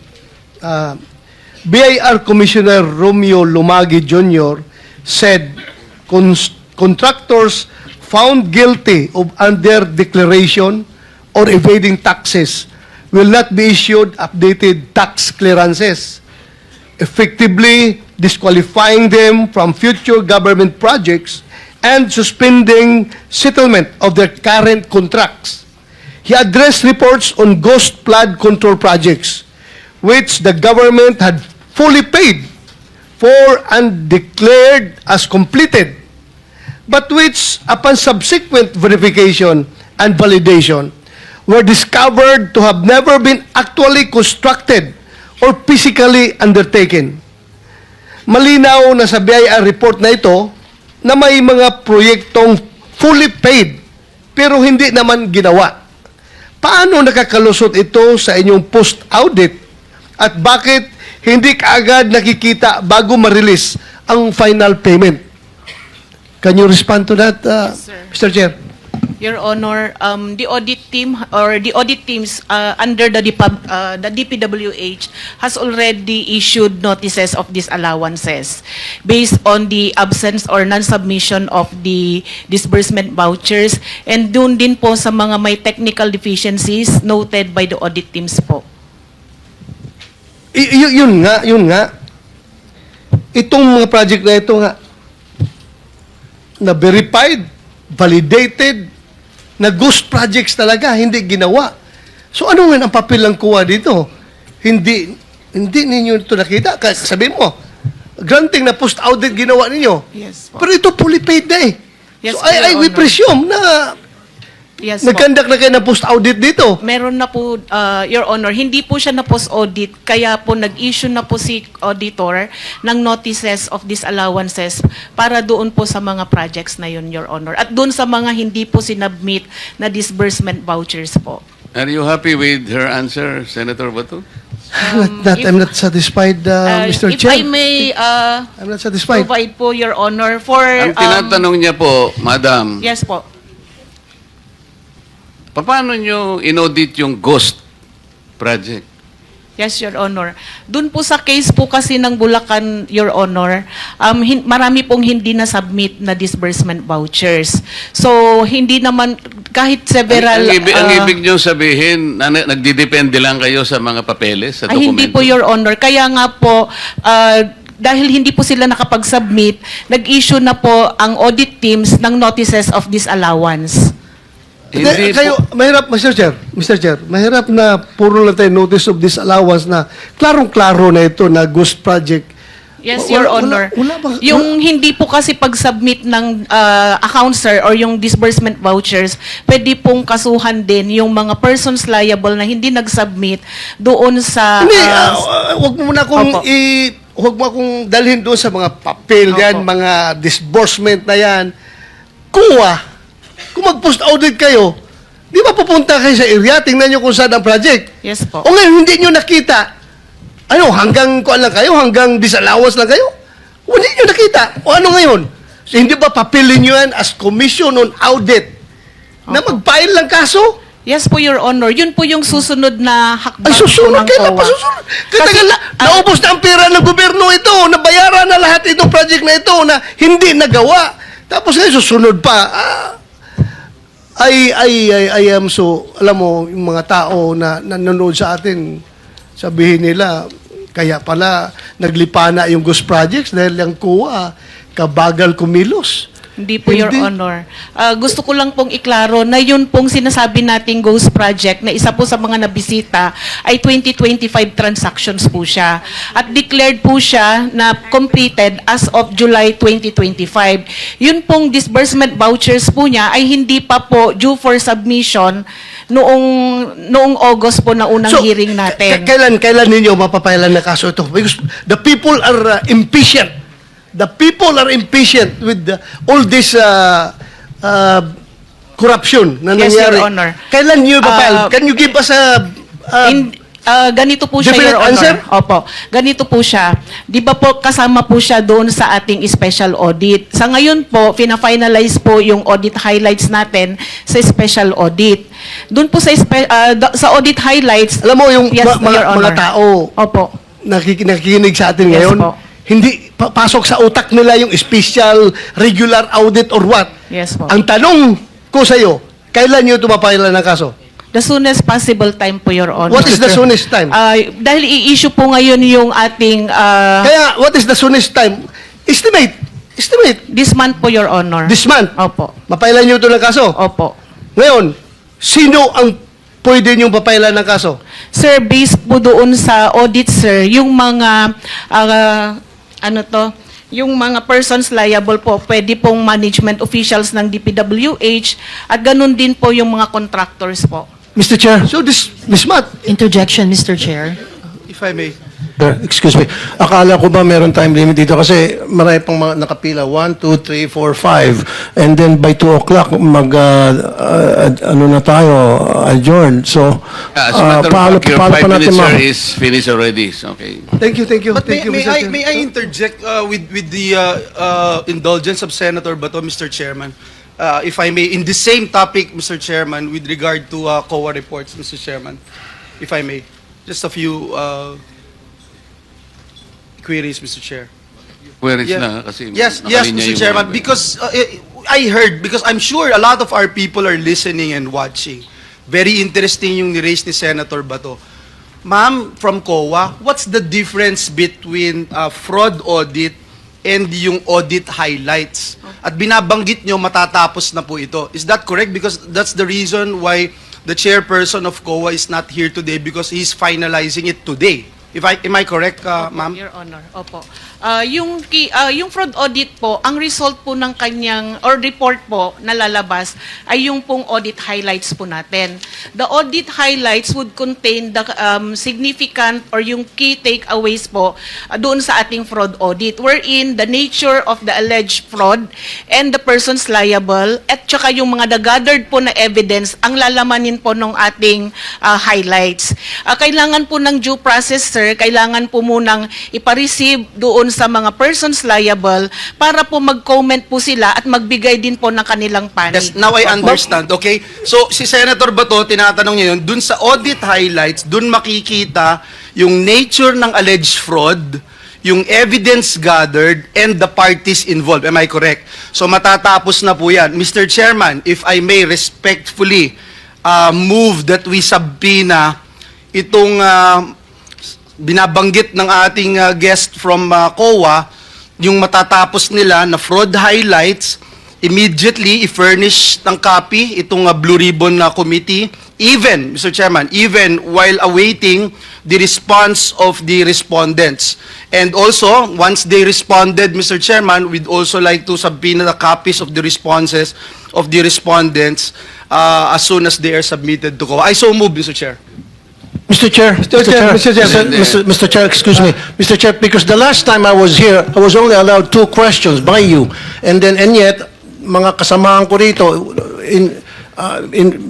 BIR Commissioner Romeo Lumagi Jr. said contractors found guilty of under-declaration or evading taxes will not be issued updated tax clearances, effectively disqualifying them from future government projects and suspending settlement of their current contracts. He addressed reports on ghost flood control projects, which the government had fully paid for and declared as completed, but which, upon subsequent verification and validation, were discovered to have never been actually constructed or physically undertaken. Malinaw na sa BIR report na ito na may mga proyektong fully paid pero hindi naman ginawa. Paano nakakalusot ito sa inyong post-audit at bakit hindi kaagad nakikita bago ma-release ang final payment? Can you respond to that, Mr. Chair? Your Honor, the audit team or the audit teams under the DPWH has already issued notices of disallowances based on the absence or non-submission of the disbursement vouchers, and dun din po sa mga may technical deficiencies noted by the audit teams po. Yun nga. Itong mga project na ito nga, na verified, validated, na ghost projects talaga, hindi ginawa. So ano nga ang papel ng kuha dito? Hindi ninyo ito nakita. Sabi mo, granting na post-audit ginawa ninyo. Yes po. Pero ito fully paid na eh. Yes So po, Your we Honor. presume na Yes po. nag-conduct na kayo ng post-audit dito. Meron na po, Your Honor, hindi po siya na post-audit, kaya po nag-issue na po si auditor ng notices of disallowances para doon po sa mga projects na yun, Your Honor. At doon sa mga hindi po sinubmit na disbursement vouchers po. Are you happy with her answer, Senator Bato? I'm not satisfied, Mr. If Chair. I may I'm not satisfied. provide po, Your Honor, for... Ang tinatanong niya po, Madam, Yes po. paano nyo inaudit yung ghost project? Yes, Your Honor. Doon po sa case po kasi ng Bulacan, Your Honor, marami pong hindi na-submit na disbursement vouchers. So, hindi naman, kahit several... Ang ibig nyo sabihin, nagdidepende lang kayo sa mga papeles, sa dokumento? Hindi po, Your Honor. Kaya nga po, dahil hindi po sila nakapag-submit, nag-issue na po ang audit teams ng notices of disallowance. Hindi Kayo, mahirap, Mr. Chair, mahirap na puro lang tayo notice of disallowance na klarong-klaro na ito na ghost project. Yes, Your Honor. Yung hindi po kasi pag-submit ng account, sir, or yung disbursement vouchers, pwede pong kasuhan din yung mga persons liable na hindi nag-submit doon sa... Hindi, wag mo muna akong Opo. huwag mo akong dalhin doon sa mga papel yan, Opo. mga disbursement na yan. Kuha. Kung mag-post-audit kayo, di ba pupunta kayo sa area, tingnan nyo kung saan ang project. Yes po. O ngayon, hindi nyo nakita. Ano, hanggang kuan lang kayo? Hanggang disallowance lang kayo? O hindi nyo nakita. O ano ngayon? So, hindi ba papilin nyo yan as commission on audit na mag-file lang kaso? Yes po, Your Honor. Yun po yung susunod na hakbang Ay, susunod po ng kayo COA. pa, susunod. Kasi, Kasi, naubos na ang pera ng gobyerno ito, nabayaran na lahat itong project na ito na hindi nagawa. Tapos ngayon, susunod pa. I am so, alam mo, yung mga tao na nanonood sa atin, sabihin nila, kaya pala naglipa na yung ghost projects dahil yung kuha, kabagal kumilos. Hindi po, Your Honor. Gusto ko lang pong iklaro na yun pong sinasabi nating Ghost Project na isa po sa mga nabisita ay 2025 transactions po siya. At declared po siya na completed as of July 2025. Yun pong disbursement vouchers po niya ay hindi pa po due for submission noong August po na unang hearing natin. Kailan ninyo mapapailan na kaso ito? Because the people are impatient. The people are impatient with all this corruption na Yes, nangyari. Your Honor. Kailan nyo ipapile? Can you give us a Ganito po siya, different Your Honor. answer? Opo. Ganito po siya. Di ba po kasama po siya doon sa ating special audit. Sa ngayon po, fina-finalize po yung audit highlights natin sa special audit. Doon po sa audit highlights, alam mo yung yes, Your Honor. mga tao Opo. nakikinig sa atin Yes ngayon, po. hindi pasok sa utak nila yung special, regular audit or what. Yes po. Ang tanong ko sa iyo, kailan nyo ito mapailan ng kaso? The soonest possible time po, Your Honor. What is the soonest time? Dahil i-issue po ngayon yung ating Kaya, what is the soonest time? Estimate. this month po, Your Honor. This month. Opo. Mapailan nyo ito ng kaso? Opo. Ngayon, sino ang pwede nyo papailan ng kaso? Sir, based po doon sa audit, sir, yung mga yung mga persons liable po, pwede pong management officials ng DPWH at ganun din po yung mga contractors po. Mr. Chair, so this month, Interjection, Mr. Chair. if I may. Excuse me. Akala ko ba meron time limit dito kasi marami pang mga nakapila. 1, 2, 3, 4, 5. And then by 2 o'clock, ano na tayo, adjourn. So, As a matter of fact, your 5 pa minutes, natin sir, is finished already. So, okay. Thank you. But Thank you, may Mr. Chair. I interject with the indulgence of Senator Bato, Mr. Chairman? If I may, in the same topic, Mr. Chairman, with regard to COA reports, Mr. Chairman, if I may, just a few queries, Mr. Chair. Queries Yeah. na kasi Yes, nakalinya Mr. yung Chairman, mga- because I heard, because I'm sure a lot of our people are listening and watching. Very interesting yung ni-raise ni Senator Bato. Ma'am, from COA, what's the difference between fraud audit and yung audit highlights? At binabanggit nyo, matatapos na po ito. Is that correct? Because that's the reason why the chairperson of COA is not here today, because he's finalizing it today. Am I correct, ma'am? Your Honor, opo. Yung fraud audit po, ang result po ng kanyang, or report po na lalabas, ay yung pong audit highlights po natin. The audit highlights would contain the significant or yung key takeaways po doon sa ating fraud audit, wherein the nature of the alleged fraud and the persons liable, at saka yung mga gathered po na evidence, ang lalamanin po ng ating highlights. Kailangan po ng due process, sir, kailangan po munang ipareceive doon sa mga persons liable para po mag-comment po sila at magbigay din po ng kanilang panig. Yes, now I understand. Okay? So, si Senator Bato, tinatanong niya yun, dun sa audit highlights, dun makikita yung nature ng alleged fraud, yung evidence gathered, and the parties involved. Am I correct? So, matatapos na po yan. Mr. Chairman, if I may respectfully move that we subpoena itong binabanggit ng ating guest from COA, yung matatapos nila na fraud highlights, immediately i-furnish ng copy itong Blue Ribbon committee, even, Mr. Chairman, even while awaiting the response of the respondents. And also, once they responded, Mr. Chairman, we'd also like to subpoena the copies of the responses of the respondents as soon as they are submitted to COA. I so move, Mr. Chair. Mr. Chair, Mr. Chair, excuse me. Mr. Chair, because the last time I was here, I was only allowed 2 questions by you. And yet, mga kasamahan ko rito,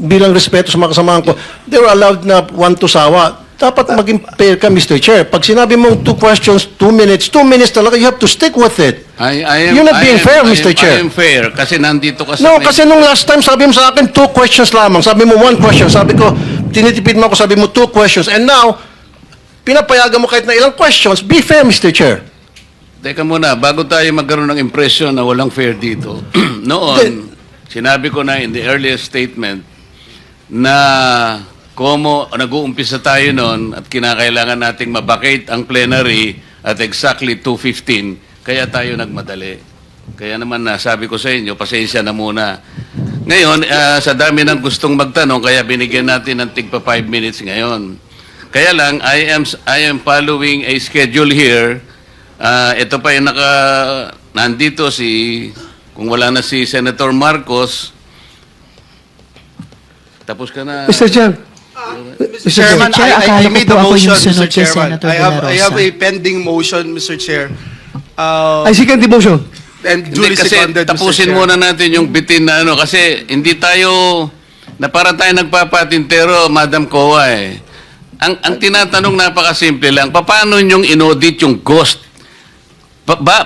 bilang respeto sa mga kasamahan ko, they were allowed na 1 to sawa. Dapat maging fair ka, Mr. Chair. Pag sinabi mong 2 questions, 2 minutes talaga, you have to stick with it. You're not being fair, Mr. Chair. I am fair kasi nandito ka sa... No, kasi nung last time, sabi mo sa akin, 2 questions lamang. Sabi mo 1 question. Sabi ko, tinitipid mo ako, sabi mo 2 questions. And now, pinapayagan mo kahit na ilang questions. Be fair, Mr. Chair. Teka muna, bago tayo magkaroon ng impression na walang fair dito. Noon, sinabi ko na in the earliest statement na como nag-uumpisa tayo noon at kinakailangan nating mabakate ang plenary at exactly 2:15, kaya tayo nagmadali. Kaya naman sabi ko sa inyo, pasensya na muna. Ngayon, sa dami ng gustong magtanong, kaya binigyan natin ng tigpa 5 minutes ngayon. Kaya lang, I am following a schedule here. Ito pa yung nandito kung wala na si Senator Marcos, tapos ka na. Mr. Chair. Mr. Chairman, Chair, I akala ko made po the ako yung motion, sunod Mr. kay Chairman. Senator I have Rosa. a pending motion, Mr. Chair. I second the motion. And Hindi, duly kasi seconded, Mr. tapusin Chair. muna natin yung bitin na kasi hindi tayo, na para tayo nagpapatintero, Madam Kowa eh. Ang tinatanong napakasimple lang, paano nyong inaudit yung ghost?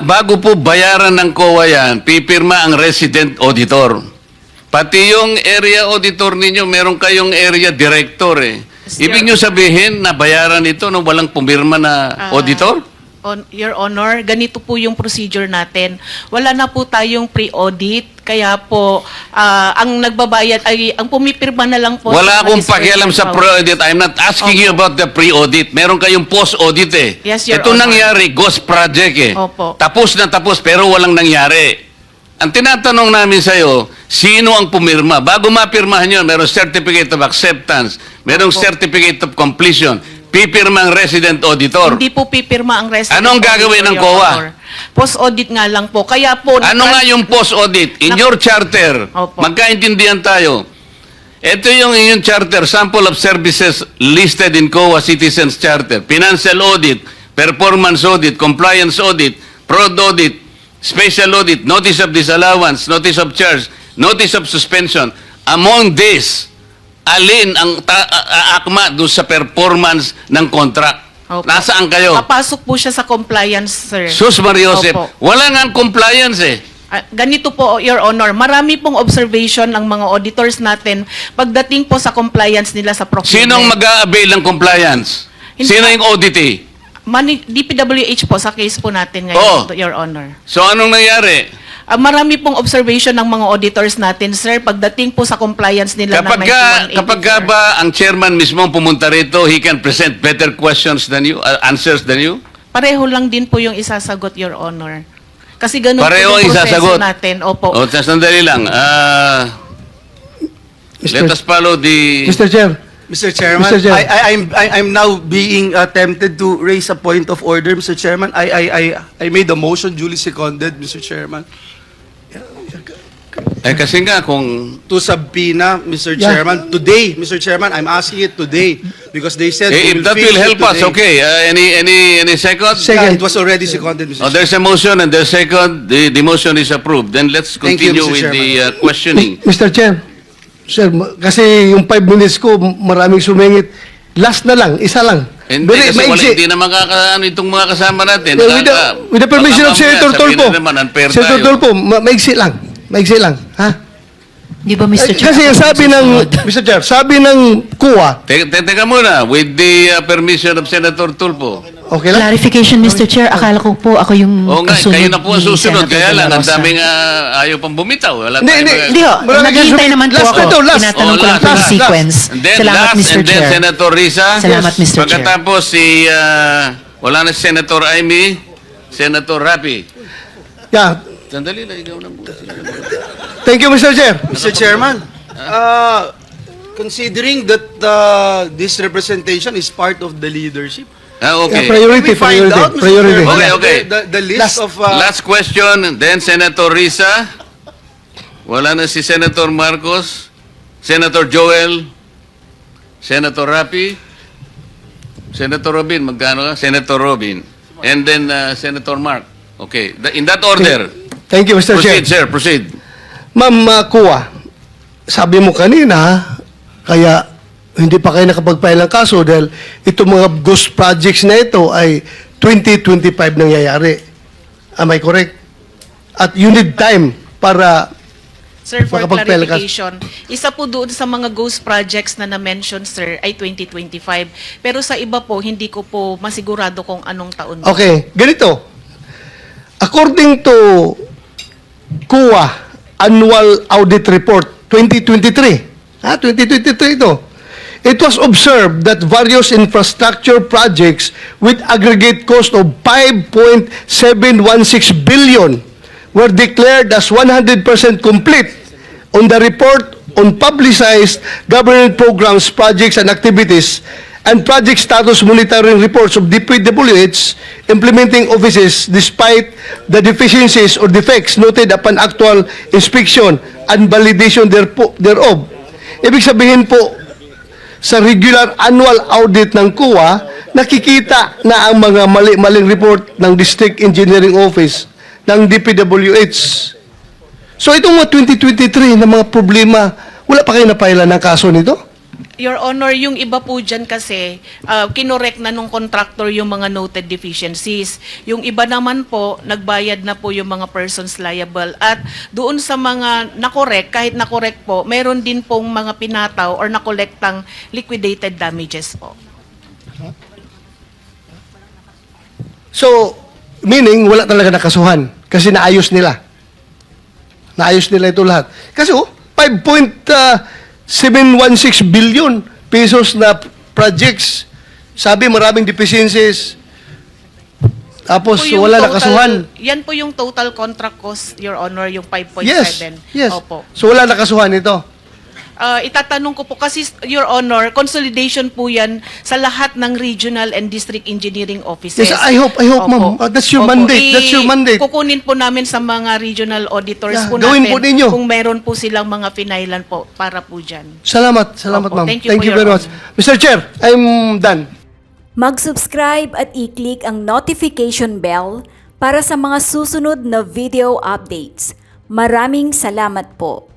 Bago po bayaran ng COA yan, pipirma ang resident auditor. Pati yung area auditor ninyo, meron kayong area director eh. Ibig nyo sabihin na bayaran ito nung walang pumirma na auditor? Your Honor, ganito po yung procedure natin. Wala na po tayong pre-audit, kaya po ang nagbabayad ay ang pumipirma na lang po. Wala akong Disbursement pakialam sa power. pre-audit. I'm not asking you about the pre-audit. Meron kayong post-audit eh. Yes, Your Ito Honor. nangyari, ghost project eh. Opo. Tapos na tapos pero walang nangyari. Ang tinatanong namin sa'yo, sino ang pumirma? Bago mapirmahan yun, merong certificate of acceptance, merong certificate of completion, pipirma ang resident auditor. Hindi po pipirma ang resident Anong gagawin ng auditor, Your COA? Honor. Post-audit nga lang po. Kaya po... Ano nga yung post-audit? In your charter, Opo. magkaintindihan tayo. Ito yung inyong charter, sample of services listed in COA Citizens Charter. Financial audit, performance audit, compliance audit, fraud audit, special audit, notice of disallowance, notice of charge, notice of suspension. Among these, alin ang akma doon sa performance ng contract? Opo. Nasaan kayo? Papasok po siya sa compliance, sir. Sus Mariosep, Opo. wala nga ang compliance eh. Ganito po, Your Honor, marami pong observation ng mga auditors natin pagdating po sa compliance nila sa procurement. Sinong mag-a-avail ng compliance? Hindi- Sino yung auditee? DPWH po sa case po natin ngayon, Oh. Your Honor. So anong nangyari? Marami pong observation ng mga auditors natin, sir, pagdating po sa compliance nila ng 9180. Kapag ba ang chairman mismo pumunta rito, he can present better questions than you, answers than you? Pareho lang din po yung isasagot, Your Honor. Kasi ganun Pareho po ang yung proseso isasagot? natin. Opo. O, sandali lang. Let us follow the... Mr. Chair. Mr. Chairman, Mr. Chair. I'm now being tempted to raise a point of order, Mr. Chairman. I made a motion duly seconded, Mr. Chairman, kasi nga kung... to subpoena, Mr. Yeah. Chairman, today, Mr. Chairman. I'm asking it today because they said if that finish will it help us, today. okay. Any second? Yeah, it was already seconded, Mr. Oh, there's a motion and there's second. The motion is approved. Then let's Thank you, continue Mr. with Chairman. the questioning. Mr. Chair. Sir, kasi yung 5 minutes ko, maraming sumingit. Last na lang, isa lang. Hindi kasi wala, hindi na makakaano itong mga kasama natin. With the permission of Senator Tolpo. Senator tayo. Tolpo, maigsi lang. Maigsi lang. Ha? Di ba, Mr. Chair? Kasi sabi ng, Mr. Chair, sabi ng COA, Teka muna, with the permission of Senator Tulfo. okay lang? Clarification, Mr. Chair. Akala ko po ako yung Oo nga, kasunod kayo na po ang ni susunod. Senator Kaya De La lang, ang Rosa. daming ayaw pang bumitaw. Wala Hindi, tayong hindi. mga- Hindi ho, Marami naghihintay kayo- naman po last ako. na to, last. Tinatanong ko Oh, lang po yung last. sequence. And then Salamat, last, Mr. and then Chair. Senator Risa. Salamat, Mr. Chair. Pagkatapos wala na si Senator Amy, Senator Rapi. Yeah. Sandali lang, ikaw na po. Thank you, Mr. Chair. Mr. Chairman, considering that this representation is part of the leadership, Okay. Priority, can we find priority, out, Mr. priority. Chairman, Okay. the list of... Last question, then Senator Risa. Wala na si Senator Marcos, Senator Joel, Senator Rapi, Senator Robin, magkano ka? Senator Robin. And then Senator Mark. Okay, in that order. Thank you, Mr. Chair. Proceed, sir, proceed. Ma'am COA, sabi mo kanina, kaya hindi pa kayo nakapag-file ng kaso dahil itong mga ghost projects na ito ay 2025 nangyayari. Am I correct? At you need time para Sir, for makapag-file ka. clarification, isa po doon sa mga ghost projects na na-mention, sir, ay 2025. Pero sa iba po, hindi ko po masigurado kung anong taon. Okay, ganito. According to COA Annual Audit Report 2023, 2023 ito, it was observed that various infrastructure projects with aggregate cost of 5.716 billion were declared as 100% complete on the report on publicized government programs, projects, and activities, and project status monitoring reports of DPWH implementing offices despite the deficiencies or defects noted upon actual inspection and validation thereof. Ibig sabihin po, sa regular annual audit ng COA, nakikita na ang mga mali-maling report ng District Engineering Office ng DPWH. So itong mga 2023 na mga problema, wala pa kayo napailan ng kaso nito? Your Honor, yung iba po dyan kasi, kinorek na nung contractor yung mga noted deficiencies. Yung iba naman po, nagbayad na po yung mga persons liable. At doon sa mga nakorek, kahit nakorek po, meron din pong mga pinataw or nakolektang liquidated damages po. So, meaning, wala talaga nakasuhan kasi naayos nila. Naayos nila ito lahat. Kasi 5.716 billion pesos na projects. Sabi, maraming deficiencies. Tapos, Po yung wala total- nakasuhan. Yan po yung total contract cost, Your Honor, yung 5.7. Yes. Opo. So, wala nakasuhan ito. Itatanong ko po kasi, Your Honor, consolidation po yan sa lahat ng regional and district engineering offices. Yes, I hope, ma'am. That's your mandate. That's your mandate. Kukunin po namin sa mga regional auditors Yeah, po gawin natin po ninyo. kung meron po silang mga finailan po para po dyan. Salamat, Opo, ma'am. thank you po, very Your much. Mr. Chair, I'm done. Mag-subscribe at i-click ang notification bell para sa mga susunod na video updates. Maraming salamat po.